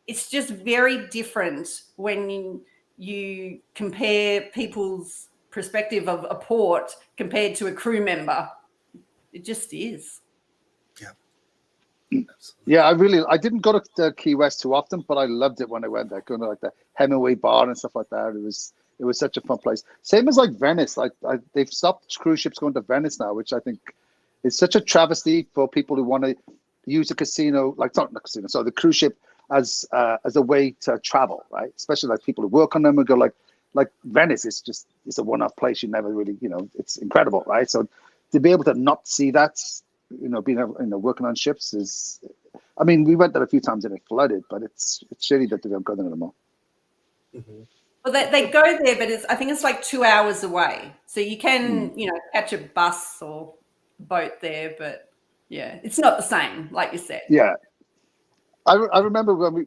just very different when you compare people's perspective of a port compared to a crew member. It just is. Yeah. Yeah, I didn't go to Key West too often, but I loved it when I went there. Going to like the Hemingway bar and stuff like that. It was such a fun place. Same as like Venice. They've stopped cruise ships going to Venice now, which I think is such a travesty for people who want to use a casino, like not the casino, so the cruise ship as a way to travel, right? Especially like people who work on them and go like Venice is just it's a one-off place. You never really, it's incredible, right? So to be able to not see that, being working on ships is. I mean, we went there a few times and it flooded, but it's shitty that they don't go there anymore. Mm-hmm. Well, they go there, but I think it's like 2 hours away. So you can, catch a bus or boat there, but yeah, it's not the same, like you said. Yeah. I remember when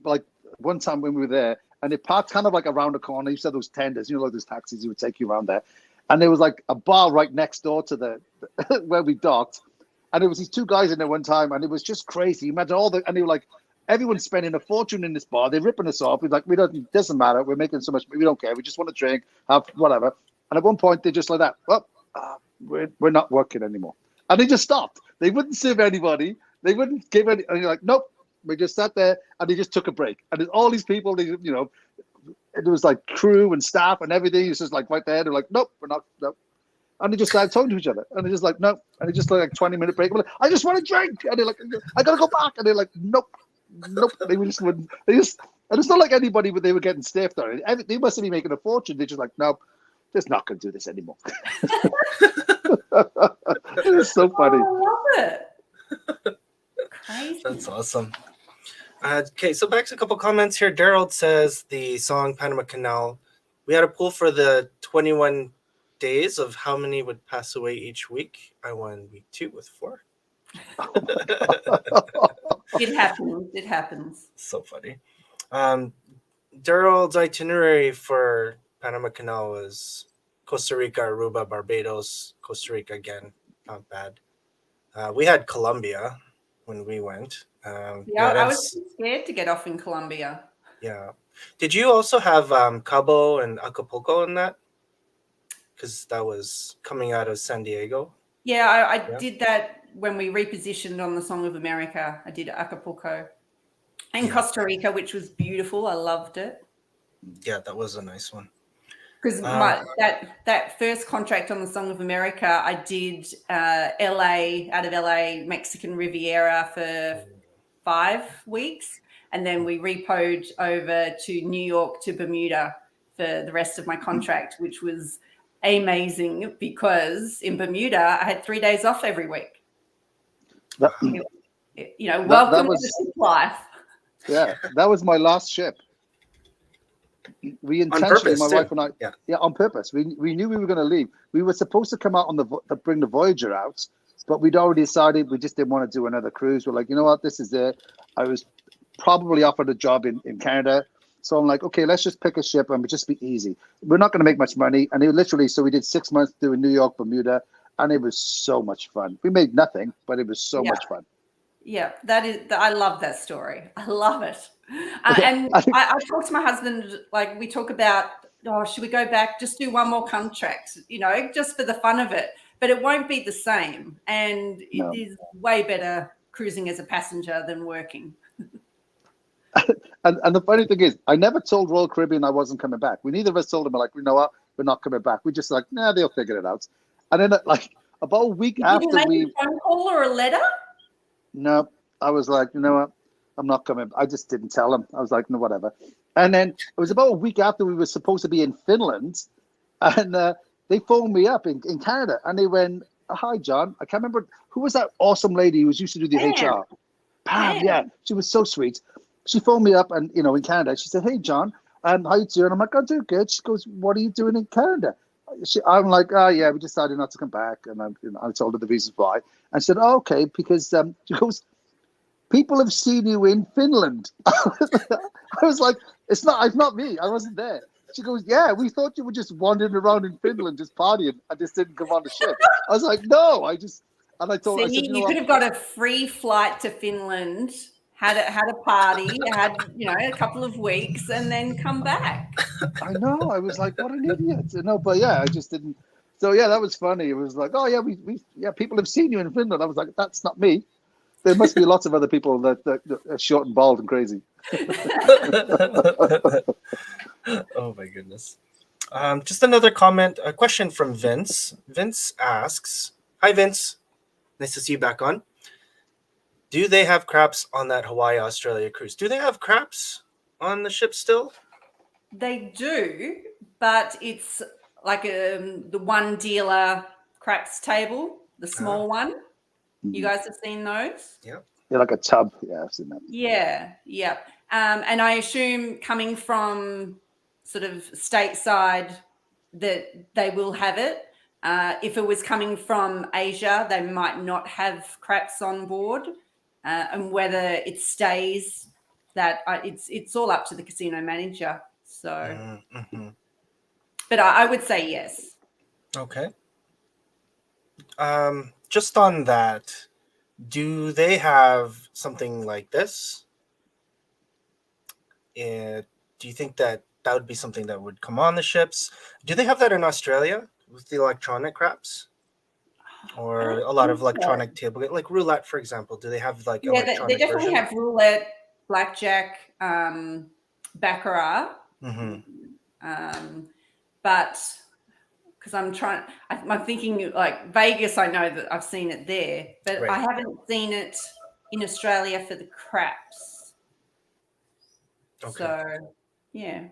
one time when we were there and it parked kind of like around the corner. You said those tenders, like those taxis, you would take you around there. And there was like a bar right next door to the where we docked. And there was these two guys in there one time, and it was just crazy. You imagine and they were like, everyone's spending a fortune in this bar. They're ripping us off. We're like, it doesn't matter. We're making so much. We don't care. We just want to drink, have whatever. And at one point, they're just like that. Well, we're not working anymore. And they just stopped. They wouldn't serve anybody. They wouldn't give any. And you're like, nope. We just sat there, and they just took a break. And there's all these people. It was like crew and staff and everything. It's just like right there. They're like, nope, we're not. Nope. And they just started talking to each other. And they're just like, no. And they just like 20-minute break. I'm like, I just want to drink. And they're like, I got to go back. And they're like, nope. They just wouldn't. And it's not like anybody, but they were getting stiffed on it. They must be making a fortune. They're just like, no, just not going to do this anymore. It's so funny. Oh, I love it. Crazy. That's awesome. Okay, so back to a couple comments here. Daryl says the song Panama Canal. We had a poll for the 21 days of how many would pass away each week. I won week 2 with 4. It happens. So funny. Daryl's itinerary for Panama Canal was Costa Rica, Aruba, Barbados, Costa Rica again. Not bad. We had Colombia when we went. I was scared to get off in Colombia. Yeah. Did you also have Cabo and Acapulco in that? Because that was coming out of San Diego. Yeah, I did that when we repositioned on the Song of America. I did Acapulco and Costa Rica, which was beautiful. I loved it. Yeah, that was a nice one. Because that first contract on the Song of America, I did out of LA, Mexican Riviera for 5 weeks. And then we repoed over to New York to Bermuda for the rest of my contract, which was amazing because in Bermuda, I had 3 days off every week. Welcome to the ship life. Yeah, that was my last ship. We intentionally, my wife and I, on purpose. We knew we were going to leave. We were supposed to come out to bring the Voyager out, but we'd already decided we just didn't want to do another cruise. We're like, you know what, this is it. I was probably offered a job in Canada. So I'm like, okay, let's just pick a ship and just be easy. We're not going to make much money. And so we did 6 months doing New York, Bermuda, and it was so much fun. We made nothing, but it was so much fun. Yeah, I love that story. I love it. And I talk to my husband, like we talk about, should we go back, just do one more contract, just for the fun of it. But it won't be the same. And it is way better cruising as a passenger than working. And the funny thing is, I never told Royal Caribbean I wasn't coming back. We neither of us told them, like, you know what, we're not coming back. We just like, nah, they'll figure it out. And then about a week after Did you make a phone call or a letter? No, I was like, you know what, I'm not coming. I just didn't tell them. I was like, no, whatever. And then it was about a week after we were supposed to be in Finland, and they phoned me up in Canada, and they went, hi, John. I can't remember, who was that awesome lady who was used to do the HR? Pam, yeah. She was so sweet. She phoned me up and, in Canada. She said, hey, John, how you doing? I'm like, I'm doing good. She goes, what are you doing in Canada? I'm like, we decided not to come back. And I told her the reasons why. And she said, okay, because she goes, people have seen you in Finland. I was like, it's not me. I wasn't there. She goes, yeah, we thought you were just wandering around in Finland, just partying. I just didn't come on the ship. I was like, no, I told her, you could have got a free flight to Finland, had a party, had a couple of weeks, and then come back. I know. I was like, what an idiot. No, but I just didn't. So that was funny. It was like, oh yeah, we people have seen you in Finland. I was like, that's not me. There must be lots of other people that are short and bald and crazy. Oh my goodness. Just another comment, a question from Vince. Vince asks, "Hi Vince, nice to see you back on. Do they have craps on that Hawaii-Australia cruise? Do they have craps on the ship still?" They do, but it's like the one dealer craps table, the small one. You guys have seen those? Yeah. Yeah, like a tub. Yeah, I've seen that. Yeah. And I assume coming from sort of stateside that they will have it. If it was coming from Asia, they might not have craps on board, and whether it stays that it's all up to the casino manager. So, but I would say yes. Okay. Just on that, do they have something like this? Do you think that would be something that would come on the ships? Do they have that in Australia with the electronic craps? Or a lot of electronic table, like roulette, for example? Do they have like electronic they definitely version? have roulette, blackjack, baccarat. But because I'm thinking like Vegas, I know that I've seen it there, but Right. I haven't seen it in Australia for the craps. Okay. So, yeah.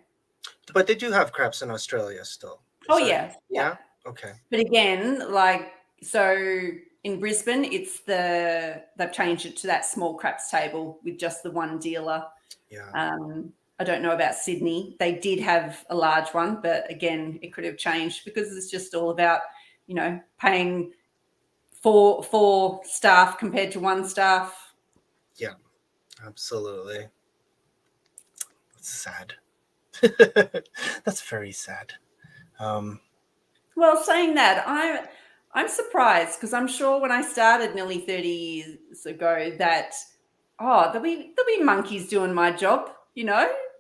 But they do have craps in Australia still. Yeah. Okay. But again, like, so in Brisbane, they've changed it to that small craps table with just the one dealer. Yeah. I don't know about Sydney. They did have a large one, but again, it could have changed because it's just all about, paying four staff compared to one staff. Yeah, absolutely. That's sad. That's very sad. Well, saying that, I'm surprised because I'm sure when I started nearly 30 years ago that there'll be monkeys doing my job,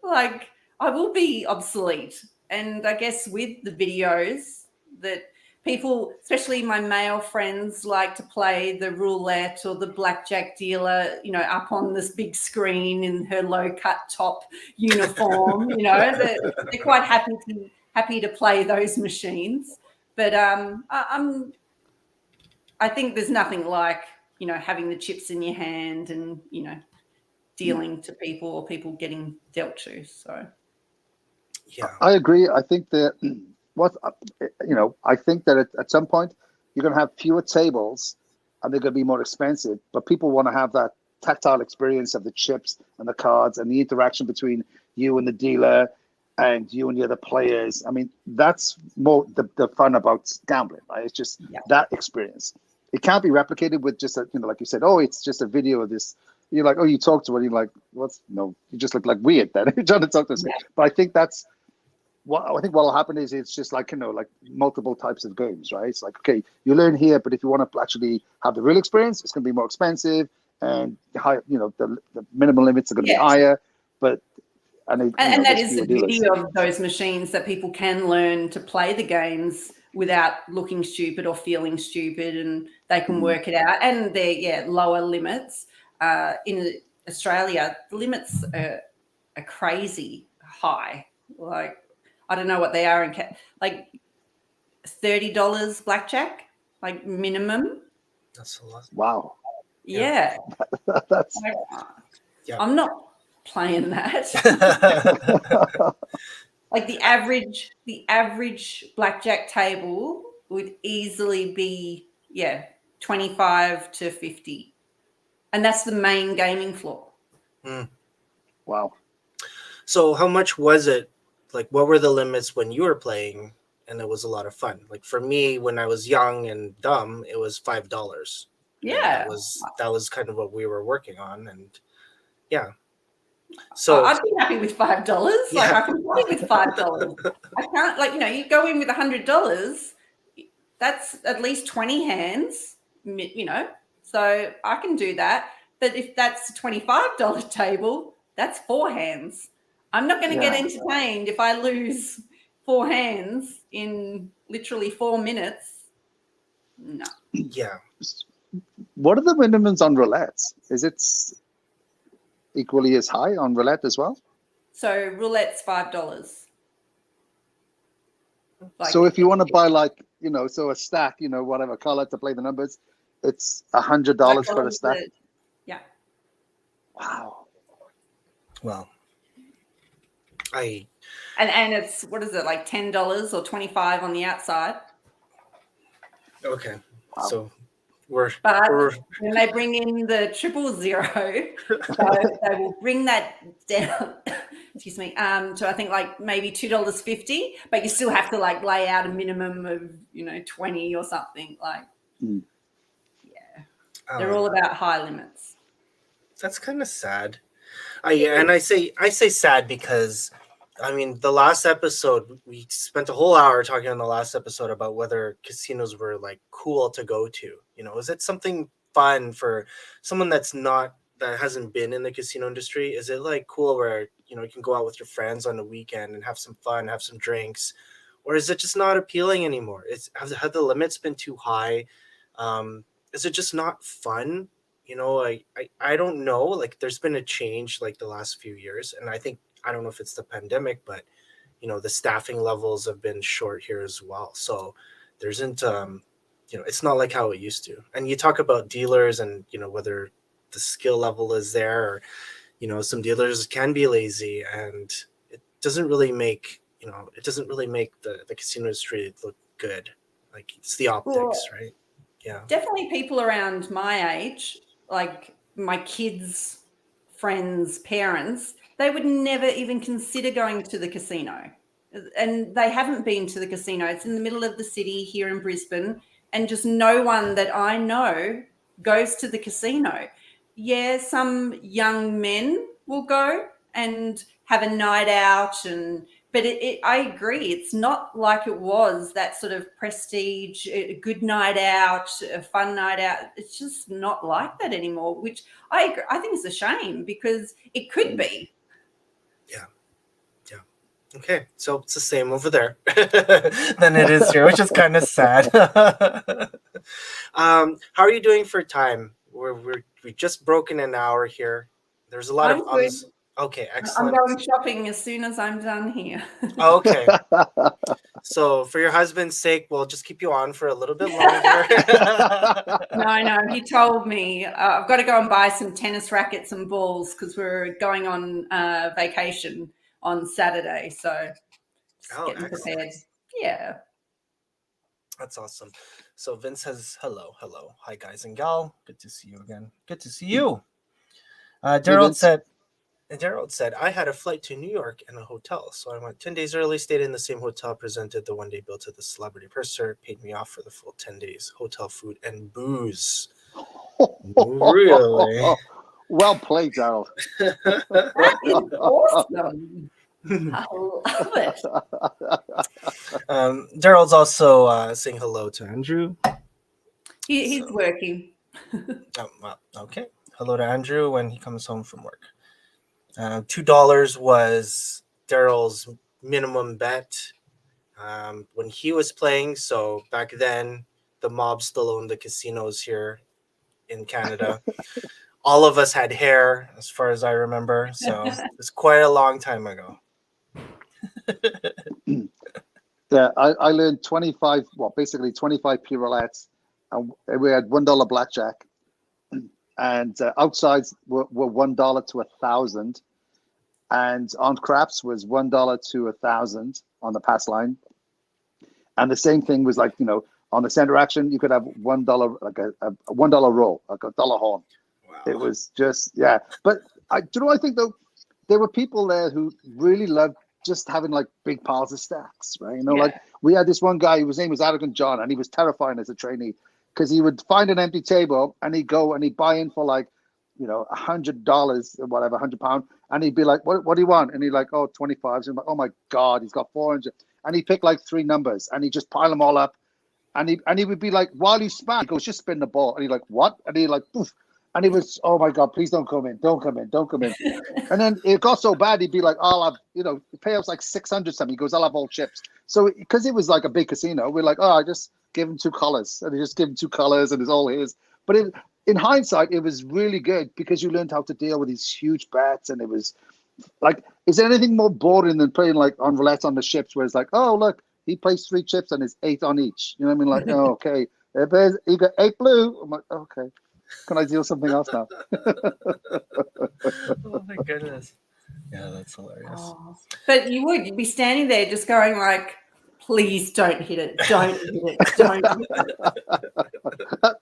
like I will be obsolete. And I guess with the videos that people, especially my male friends, like to play the roulette or the blackjack dealer, up on this big screen in her low cut top uniform, they're quite happy to play those machines. But I think there's nothing like, having the chips in your hand and, dealing to people or people getting dealt to. So, yeah, I agree. I think that I think that at some point you're going to have fewer tables and they're going to be more expensive, but people want to have that tactile experience of the chips and the cards and the interaction between you and the dealer and you and the other players. I mean, that's more the fun about gambling, right? It's just that experience. It can't be replicated with just like you said, it's just a video of this. You're like, you talk to her, you're like, you just look like weird then. You're trying to talk to us. But I think that's what'll happen is it's just like, like multiple types of games, right? It's like, okay, you learn here, but if you want to actually have the real experience, it's going to be more expensive and high, the minimum limits are going to be higher, but and that is the beauty of those machines, that people can learn to play the games without looking stupid or feeling stupid, and they can work it out. And they're lower limits. In Australia, the limits are crazy high. Like, I don't know what they are like $30 blackjack, like minimum. That's a lot. Wow. Yeah. That's. I'm not playing that. Like the average blackjack table would easily be 25 to 50, and that's the main gaming floor. Wow. So how much was it? Like, what were the limits when you were playing and it was a lot of fun? Like for me, when I was young and dumb, it was $5. Yeah, that was kind of what we were working on, and so I'd be happy with $5. Like I can play with $5. I can't, you go in with $100. That's at least 20 hands, so I can do that. But if that's a $25 table, that's 4 hands. I'm not going to get entertained if I lose 4 hands in literally 4 minutes. No. Yeah. What are the minimums on roulette? Is it equally as high on roulette as well? So roulette's $5. So if you want to buy like, so a stack, whatever color to play the numbers, it's $100 for a stack. Yeah. Wow. Well, and it's, what is it, like $10 or $25 on the outside? Okay. Wow. So but when they bring in the 000, they will bring that down, excuse me, to I think like maybe $2.50, but you still have to like lay out a minimum of 20 or something. Like, yeah, they're all about high limits. That's kind of sad. I say sad because, I mean, the last episode, we spent a whole hour talking on the last episode about whether casinos were like cool to go to. Is it something fun for someone that hasn't been in the casino industry? Is it like cool where, you can go out with your friends on the weekend and have some fun, have some drinks? Or is it just not appealing anymore? Have the limits been too high? Is it just not fun? I don't know. Like, there's been a change like the last few years, and I don't know if it's the pandemic, but the staffing levels have been short here as well. So there isn't, it's not like how it used to. And you talk about dealers and whether the skill level is there, or some dealers can be lazy, and it doesn't really make the casino industry look good. Like, it's the optics, right? Yeah, definitely people around my age, like my kids' friends' parents, they would never even consider going to the casino. And they haven't been to the casino. It's in the middle of the city here in Brisbane, and just no one that I know goes to the casino. Yeah, some young men will go and have a night out, but I agree, it's not like it was, that sort of prestige, a good night out, a fun night out. It's just not like that anymore, which I think is a shame, because it could be. Yeah. Okay, so it's the same over there than it is here, which is kind of sad. How are you doing for time? We just broken an hour here. There's a lot of okay, excellent. I'm going shopping as soon as I'm done here. Okay. So for your husband's sake, we'll just keep you on for a little bit longer. No, he told me I've got to go and buy some tennis rackets and balls because we're going on vacation on Saturday. So just getting prepared. Yeah. That's awesome. So Vince says, hello. Hi, guys and gal. Good to see you again. Good to see you. Daryl said, I had a flight to New York and a hotel. So I went 10 days early, stayed in the same hotel, presented the one-day bill to the celebrity purser, paid me off for the full 10 days, hotel food and booze. Really? Well played, Daryl. That is awesome. I love it. Daryl's also saying hello to Andrew. He's working. Well, okay. Hello to Andrew when he comes home from work. $2 was Daryl's minimum bet when he was playing. So back then, the mob still owned the casinos here in Canada. All of us had hair, as far as I remember. So it's quite a long time ago. Yeah, I learned 25 p roulettes, and we had $1 blackjack, and outsides were $1 to 1,000, and on craps was $1 to 1,000 on the pass line, and the same thing was like on the center action you could have $1 like a $1 roll, like a dollar horn. Wow. It was just but I think though there were people there who really loved just having like big piles of stacks, right? Like we had this one guy whose name was Arrogant John, and he was terrifying as a trainee because he would find an empty table and he'd go and he'd buy in for like $100 or whatever, £100, and he'd be like, what do you want? And he'd like, 25s. And I'm like, oh my god, he's got 400, and he'd pick like 3 numbers and he'd just pile them all up, and he would be like, while he spat, he goes, just spin the ball, and he'd like, what? And he'd like, poof. And he was, oh my god, please don't come in. And then it got so bad, he'd be like, I'll have, the payout's like 600 something. He goes, I'll have all chips. So because it was like a big casino, we're like, I just give him 2 colors. And he just give him 2 colors and it's all his. But in hindsight, it was really good because you learned how to deal with these huge bets, and it was like, is there anything more boring than playing like on roulette on the ships, where it's like, oh look, he plays 3 chips and it's 8 on each. You know what I mean? Like, oh, okay, you got 8 blue. I'm like, okay, can I deal something else now? Oh my goodness. Yeah, that's hilarious. Oh. But you'd be standing there just going like, please don't hit it. Don't hit it. Don't hit it.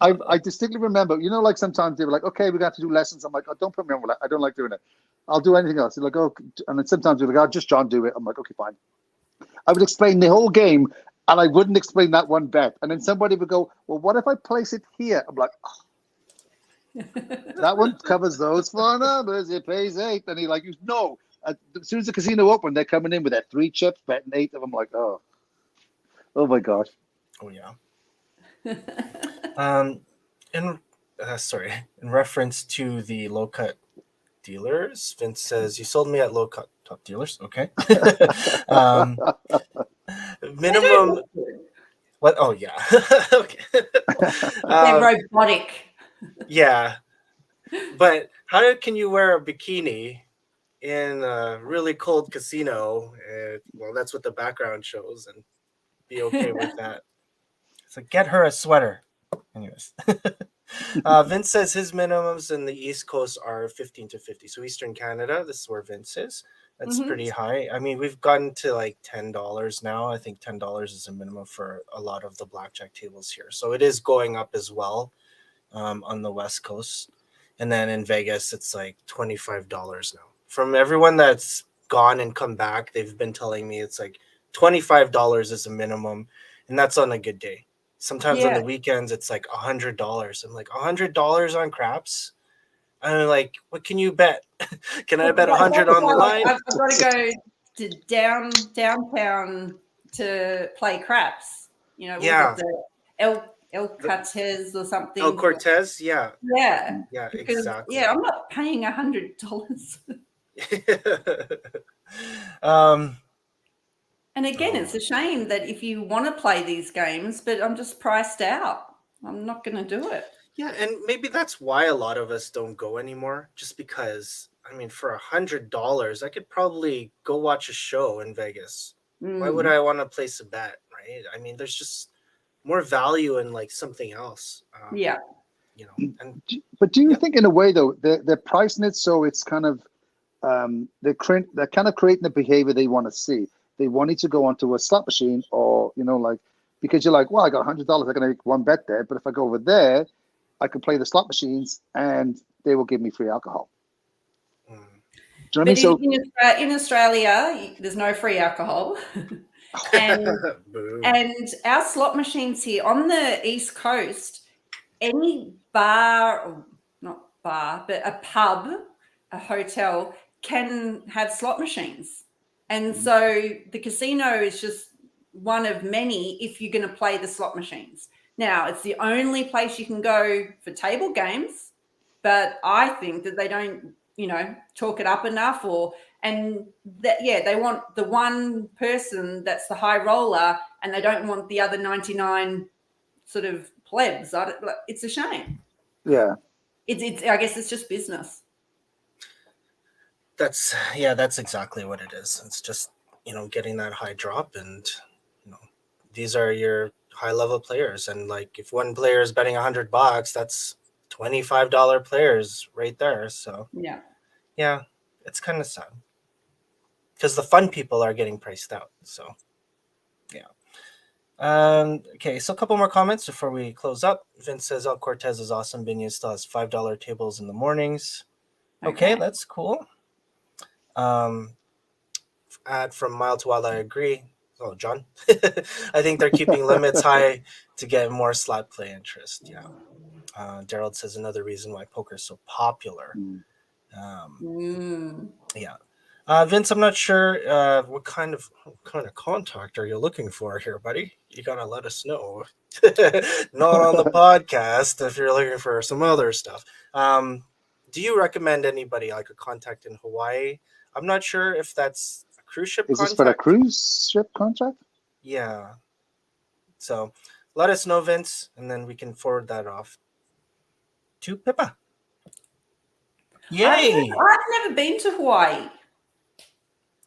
I distinctly remember, like sometimes they were like, okay, we got to do lessons. I'm like, oh, don't put me on roulette. I don't like doing it. I'll do anything else. They're like, oh, and then sometimes they're like, oh, just John, do it. I'm like, okay, fine. I would explain the whole game, and I wouldn't explain that one bet. And then somebody would go, well, what if I place it here? I'm like, oh, that one covers those 4 numbers. It pays 8. And he like, no. As soon as the casino opened, they're coming in with their 3 chips, betting 8 of them. Like, oh my gosh. Oh yeah. In reference to the low cut dealers, Vince says, you sold me at low cut top dealers. Okay. Minimum. What? Oh yeah. Okay. They're robotic. Yeah, but how can you wear a bikini in a really cold casino? Well, that's what the background shows, and be okay with that. So get her a sweater. Anyways. Vince says his minimums in the East Coast are 15 to 50. So Eastern Canada, this is where Vince is. That's pretty high. I mean, we've gotten to like $10 now. I think $10 is a minimum for a lot of the blackjack tables here. So it is going up as well on the West Coast. And then in Vegas, it's like $25 now. From everyone that's gone and come back, they've been telling me it's like $25 is a minimum. And that's on a good day. Sometimes on the weekends, it's like $100. I'm like, $100 on craps? I'm like, what can you bet? Can I bet 100 on the line? I've got to go to downtown to play craps. The El Cortez or something. El Cortez, yeah. Yeah. Yeah, because, exactly. Yeah, I'm not paying $100. And again, it's a shame that if you want to play these games, but I'm just priced out. I'm not going to do it. Yeah, and maybe that's why a lot of us don't go anymore. Just because, I mean, for $100, I could probably go watch a show in Vegas. Why would I want to place a bet, right? I mean, there's just more value in like something else. But do you think, in a way, though, they're pricing it so it's kind of they're kind of creating the behavior they want to see. They want you to go onto a slot machine, or because you're like, well, I got $100, I can make one bet there. But if I go over there, I can play the slot machines, and they will give me free alcohol. Do you know what I mean? So in Australia, there's no free alcohol, and our slot machines here on the East Coast, any bar, not bar, but a pub, a hotel can have slot machines. And so the casino is just one of many if you're going to play the slot machines. Now, it's the only place you can go for table games, but I think that they don't, talk it up enough, they want the one person that's the high roller, and they don't want the other 99 sort of plebs. It's a shame. Yeah. I guess it's just business. That's exactly what it is. It's just, getting that high drop, and, these are your high level players. And like, if one player is betting $100, that's $25 players right there. So yeah, it's kind of sad because the fun people are getting priced out. So yeah. Okay, so a couple more comments before we close up. Vince says El Cortez is awesome. Binion still has $5 tables in the mornings. Okay, that's cool. Add from Mild to Wild, I agree. Oh, John. I think they're keeping limits high to get more slot play interest. Yeah. Gerald says another reason why poker is so popular. Yeah. Vince, I'm not sure what kind of contact are you looking for here, buddy? You gotta let us know. Not on the podcast if you're looking for some other stuff. Do you recommend anybody like a contact in Hawaii? I'm not sure if that's a cruise ship Is contact. this for a cruise ship contract? Yeah. So let us know, Vince, and then we can forward that off to Pippa. Yay! I've never been to Hawaii.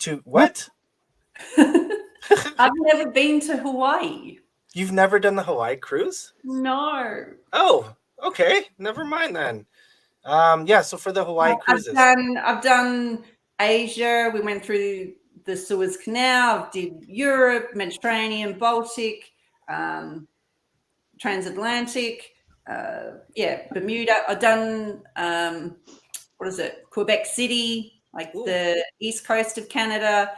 To what? I've never been to Hawaii. You've never done the Hawaii cruise? No. Oh, okay. Never mind then. So for the Hawaii cruises, I've done Asia. We went through the Suez Canal. Did Europe, Mediterranean, Baltic, transatlantic. Bermuda. I've done Quebec City, like the east coast of Canada,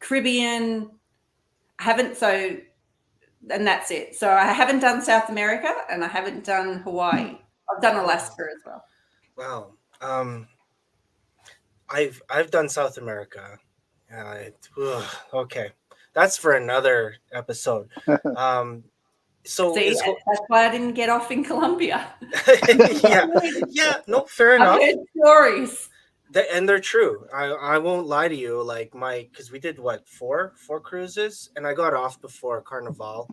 Caribbean. And that's it. So I haven't done South America, and I haven't done Hawaii. I've done Alaska as well. Wow. I've done South America. Okay, that's for another episode. So see, that's why I didn't get off in Colombia. No, fair enough. I've heard stories. And they're true. I won't lie to you. Like because we did four cruises, and I got off before Carnival,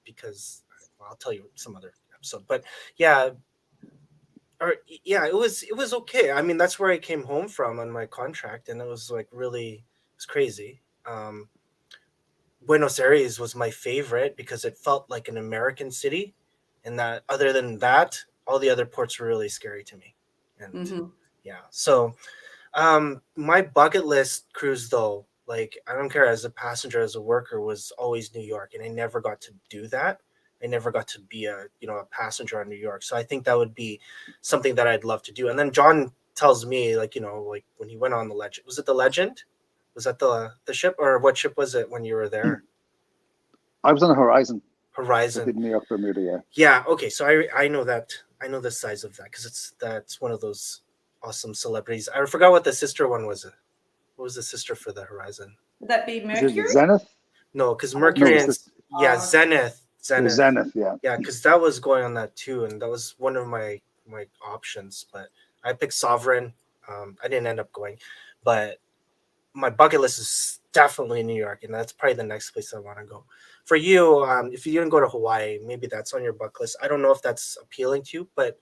because I'll tell you some other episode. But it was okay. I mean, that's where I came home from on my contract, and it was crazy. Buenos Aires was my favorite because it felt like an American city, and that other than that, all the other ports were really scary to me. And so my bucket list cruise though, I don't care, as a passenger, as a worker, was always New York, and I never got to do that. I never got to be a passenger on New York. So I think that would be something that I'd love to do. And then John tells me when he went on the Legend, was it the Legend? Was that the ship, or what ship was it when you were there? I was on a Horizon. Horizon. New York, Bermuda, yeah. Yeah. Okay. So I know that. I know the size of that because that's one of those awesome celebrities. I forgot what the sister one was. What was the sister for the Horizon? Would that be Mercury? Zenith? No, because Mercury Zenith. Zenith, yeah. Yeah, because that was going on that too, and that was one of my options. But I picked Sovereign. I didn't end up going, but my bucket list is definitely New York, and that's probably the next place I want to go. For you, if you didn't go to Hawaii, maybe that's on your bucket list. I don't know if that's appealing to you, but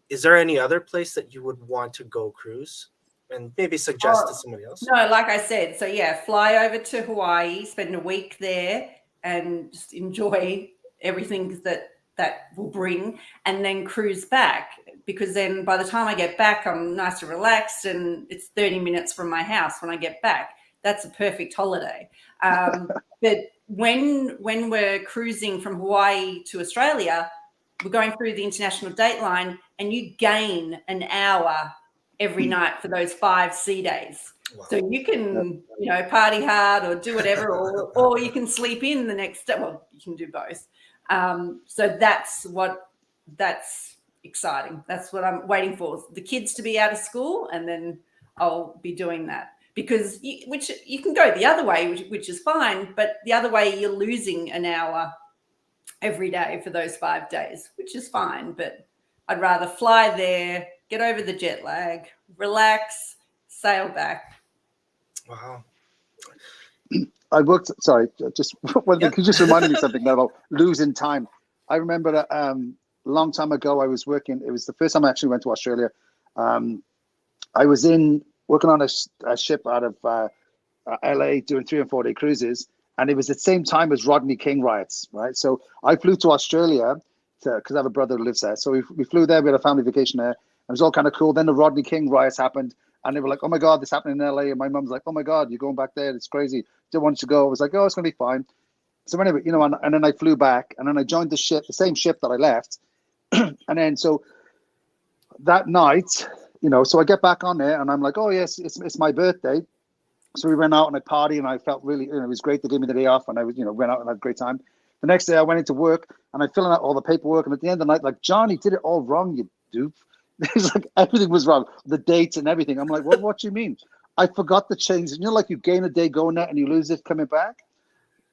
is there any other place that you would want to go cruise, and maybe suggest to somebody else? No, like I said, so fly over to Hawaii, spend a week there, and just enjoy everything that will bring, and then cruise back, because then by the time I get back, I'm nice and relaxed, and it's 30 minutes from my house when I get back. That's a perfect holiday. But when we're cruising from Hawaii to Australia, we're going through the international date line, and you gain an hour every night for those 5 sea days. Wow. So you can, party hard or do whatever, or you can sleep in the next day. Well, you can do both. So that's exciting. That's what I'm waiting for. The kids to be out of school, and then I'll be doing that. Because you can go the other way, which is fine, but the other way you're losing an hour every day for those 5 days, which is fine. But I'd rather fly there, get over the jet lag, relax, sail back. Wow. Just one thing. You just reminded me something about losing time. I remember that a long time ago, I was working. It was the first time I actually went to Australia. I was working on a ship out of LA doing 3 and 4 day cruises, and it was at the same time as Rodney King riots, right? So I flew to Australia because I have a brother who lives there. So we flew there. We had a family vacation there. It was all kind of cool. Then the Rodney King riots happened, and they were like, "Oh my God, this happened in LA." And my mum's like, "Oh my God, you're going back there? It's crazy. Don't want you to go." I was like, "Oh, it's gonna be fine." So anyway, and then I flew back, and then I joined the same ship that I left, and then so that night, so I get back on there, and I'm like, "Oh yes, it's my birthday." So we went out on a party, and I felt really, it was great. They gave me the day off, and I was, went out and had a great time. The next day, I went into work, and I'm filling out all the paperwork, and at the end of the night, like, "Johnny did it all wrong, you dupe." It's like everything was wrong, the dates and everything. I'm like, "Well, what do you mean? I forgot to change." Like you gain a day going there, and you lose it coming back.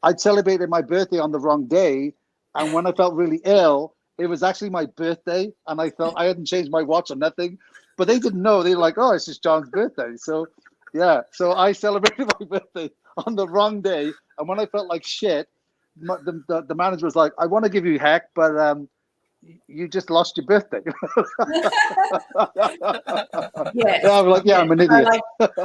I celebrated my birthday on the wrong day, and when I felt really ill, it was actually my birthday, and I felt I hadn't changed my watch or nothing, but they didn't know. They were like, "Oh, it's just John's birthday." So yeah, so I celebrated my birthday on the wrong day, and when I felt like shit, the manager was like, I want to give you heck, but you just lost your birthday. Yes. Yeah, I'm like, yeah, I'm an idiot.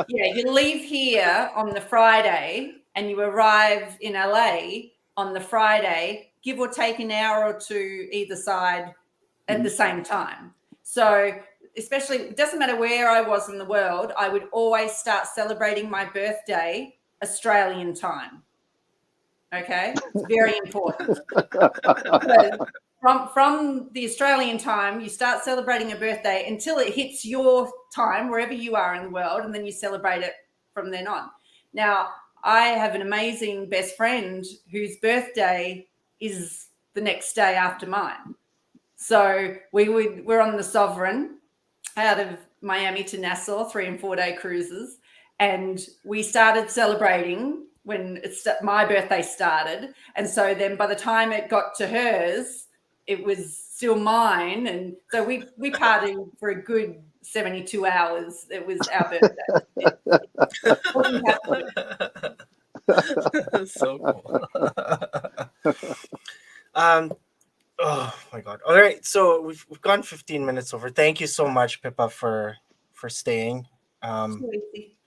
You leave here on the Friday and you arrive in LA on the Friday, give or take an hour or two either side at the same time. So especially, it doesn't matter where I was in the world, I would always start celebrating my birthday Australian time. Okay, it's very important. From the Australian time, you start celebrating a birthday until it hits your time, wherever you are in the world, and then you celebrate it from then on. Now, I have an amazing best friend whose birthday is the next day after mine. So we're on the Sovereign out of Miami to Nassau, 3 and 4 day cruises, and we started celebrating when my birthday started, and so then by the time it got to hers, it was still mine, and so we partied for a good 72 hours. It was our birthday. So cool. Oh my god. All right, so we've gone 15 minutes over. Thank you so much, Pippa, for staying. I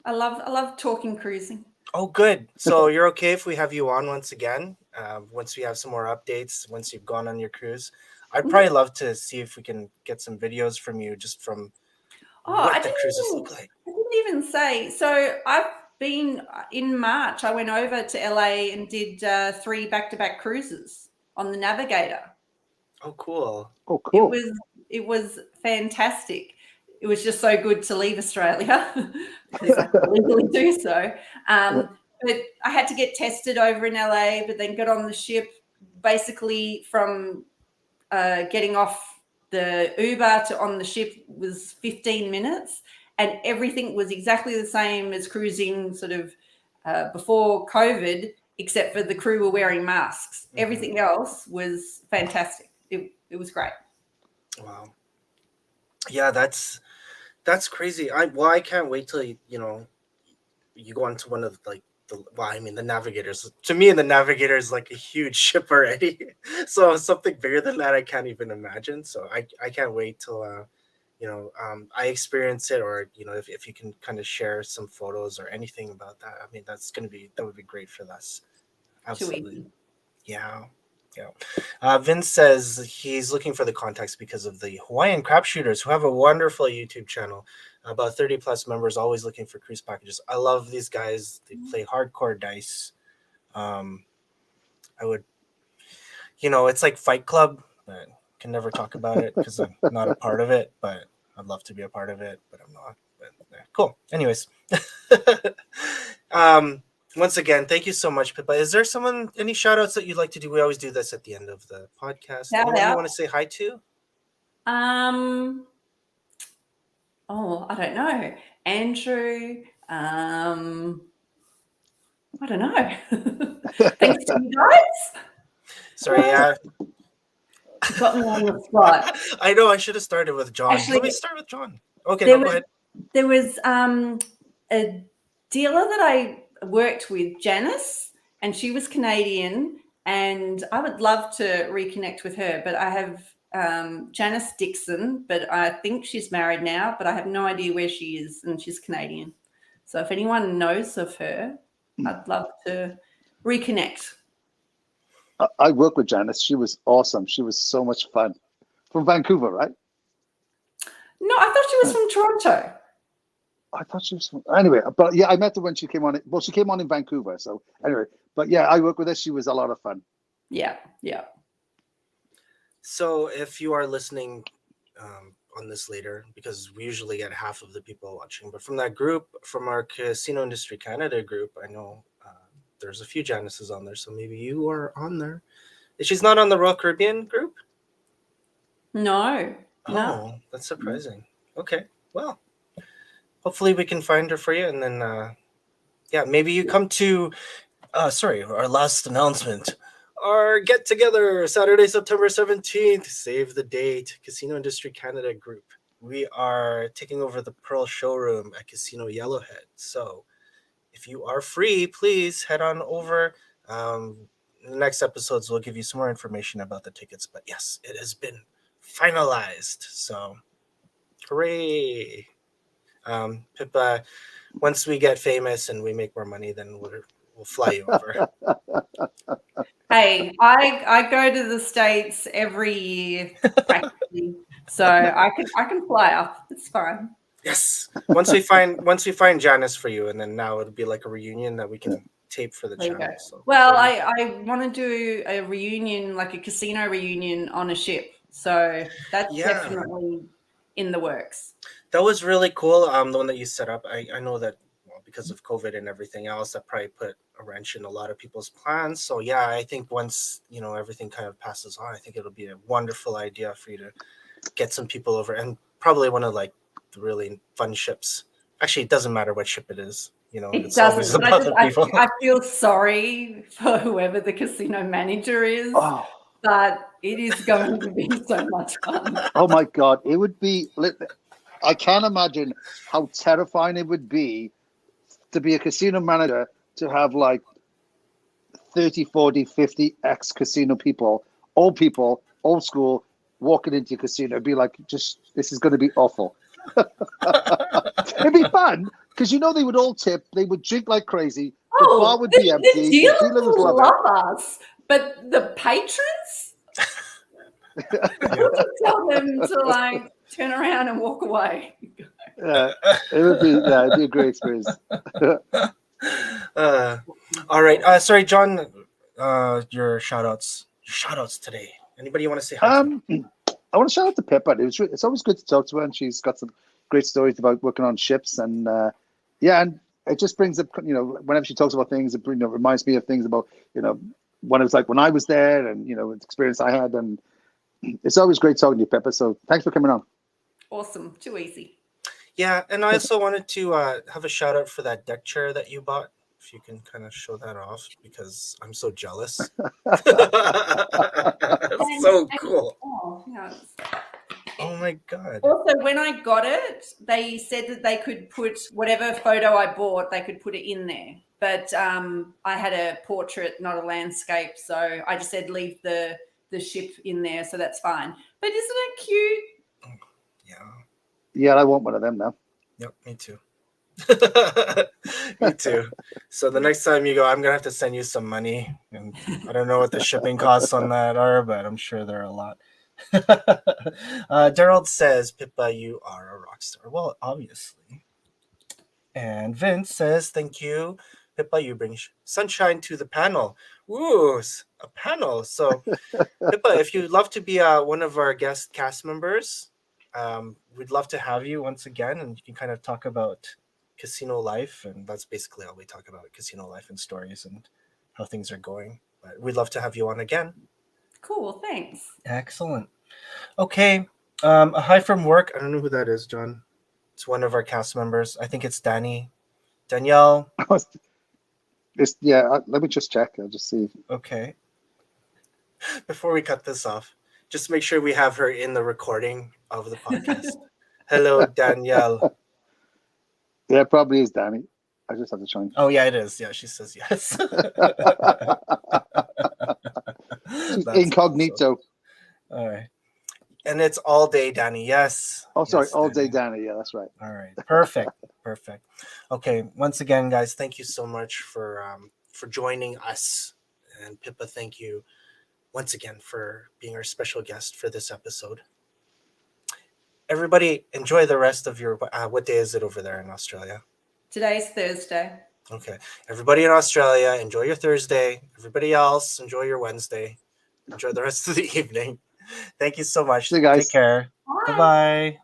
love talking cruising. Oh, good. So you're okay if we have you on once again, once we have some more updates, once you've gone on your cruise. I'd probably love to see if we can get some videos from you, just from what the cruises look like. I didn't even say. So I've been in March. I went over to LA and did 3 back-to-back cruises on the Navigator. Oh, cool. Oh, cool. It was fantastic. It was just so good to leave Australia because I could legally do so. But I had to get tested over in LA, but then got on the ship. Basically, from getting off the Uber to on the ship was 15 minutes, and everything was exactly the same as cruising sort of before COVID, except for the crew were wearing masks. Mm-hmm. Everything else was fantastic. It was great. Wow. Yeah, that's crazy. I can't wait till you go onto one of the Navigators. To me, the Navigator is like a huge ship already. So something bigger than that, I can't even imagine. So I can't wait till I experience it, or if you can kind of share some photos or anything about that. I mean, that would be great for us. Absolutely. Yeah. Vince says he's looking for the contacts because of the Hawaiian crap shooters, who have a wonderful YouTube channel. About 30 plus members, always looking for cruise packages. I love these guys. They play hardcore dice. I would, it's like Fight Club. I can never talk about it because I'm not a part of it, but I'd love to be a part of it, but I'm not. But cool. Anyways. Once again, thank you so much, Pippa. Is there any shout outs that you'd like to do? We always do this at the end of the podcast. Anyone you want to say hi to? I don't know. Andrew. I don't know. Thanks to you guys. Sorry, yeah. You got me on the spot. I know, I should have started with John. Actually, let me start with John. Okay, go ahead. There was a dealer that I worked with, Janice, and she was Canadian, and I would love to reconnect with her, but I have Janice Dixon, but I think she's married now, but I have no idea where she is, and she's Canadian. So if anyone knows of her, I'd love to reconnect. I worked with Janice. She was awesome. She was so much fun. From Vancouver, right? No, I thought she was from Toronto. I thought she was from... Anyway, but yeah, I met her when she came on. Well, she came on in Vancouver. So anyway, but yeah, I worked with her. She was a lot of fun. Yeah. So if you are listening on this later, because we usually get half of the people watching, but from that group, from our Casino Industry Canada group, I know there's a few Janices on there, so maybe you are on there. She's not on the Royal Caribbean group? No. That's surprising. Okay, well, hopefully we can find her for you, and then maybe you come to our last announcement, our get together Saturday, September 17th. Save the date. Casino Industry Canada group. We are taking over the Pearl showroom at Casino Yellowhead. So if you are free, please head on over. in the next episodes, we'll give you some more information about the tickets. But yes, it has been finalized. So, hooray! Pippa, once we get famous and we make more money, then we'll fly you over. Hey, I go to the States every year practically, so I can fly up. It's fine. Yes. Once we find Janice for you, and then now it'll be like a reunion that we can tape for the There you channel. go. So, Well, I want to do a reunion, like a casino reunion on a ship. So that's definitely in the works. That was really cool. The one that you set up. I know that because of COVID and everything else, that probably put a wrench in a lot of people's plans. So yeah, I think once everything kind of passes on, I think it'll be a wonderful idea for you to get some people over, and probably one of like the really fun ships. Actually, it doesn't matter what ship it is. It it's always doesn't. about the people. I feel sorry for whoever the casino manager is, but it is going to be so much fun. Oh my God, it would be. I can't imagine how terrifying it would be to be a casino manager, to have like 30, 40, 50 ex-casino people, old school, walking into your casino. It'd be like, this is going to be awful. It'd be fun because they would all tip, they would drink like crazy. The bar would be empty. The dealers love us, but the patrons, we tell them to like turn around and walk away. Yeah, it'd be a great experience. All right. Sorry, John. Your shout outs today. Anybody you want to say hi to? I want to shout out to Pippa. It's always good to talk to her, and she's got some great stories about working on ships, and and it just brings up, whenever she talks about things, it reminds me of things about what it was like when I was there, and the experience I had, and it's always great talking to you, Pippa. So thanks for coming on. Awesome, too easy. Yeah, and I also wanted to have a shout out for that deck chair that you bought. If you can kind of show that off, because I'm so jealous. It's so cool. Oh my God. Also, when I got it, they said that they could put whatever photo I bought, they could put it in there. But I had a portrait, not a landscape. So I just said leave the ship in there. So that's fine. But isn't it cute? Yeah. Yeah, I want one of them now. Yep, me too. Me too. So the next time you go, I'm gonna have to send you some money, and I don't know what the shipping costs on that are, but I'm sure they're a lot. Daryl says, Pippa, you are a rock star. Well, obviously. And Vince says, thank you, Pippa, you bring sunshine to the panel. Ooh, a panel. So Pippa, if you'd love to be one of our guest cast members, we'd love to have you once again, and you can kind of talk about casino life, and that's basically all we talk about, casino life and stories and how things are going. But we'd love to have you on again. Cool, thanks. Excellent. Okay, a hi from work. I don't know who that is, John. It's one of our cast members. I think it's Danielle. Let me just check. I'll just see. Okay. Before we cut this off, just make sure we have her in the recording of the podcast. Hello, Danielle. Yeah, it probably is Danny. I just have to join. Oh, yeah, it is. Yeah, she says yes. She's incognito. Awesome. All right. And it's all day, Danny. Yes. Oh, sorry. Yes, all Danny. day, Danny. Yeah, that's right. All right. Perfect. Perfect. Okay. Once again, guys, thank you so much for joining us. And Pippa, thank you once again for being our special guest for this episode. Everybody, enjoy the rest of your. What day is it over there in Australia? Today's Thursday. Okay. Everybody in Australia, enjoy your Thursday. Everybody else, enjoy your Wednesday. Enjoy the rest of the evening. Thank you so much. See you guys. Take care. Bye. Bye-bye.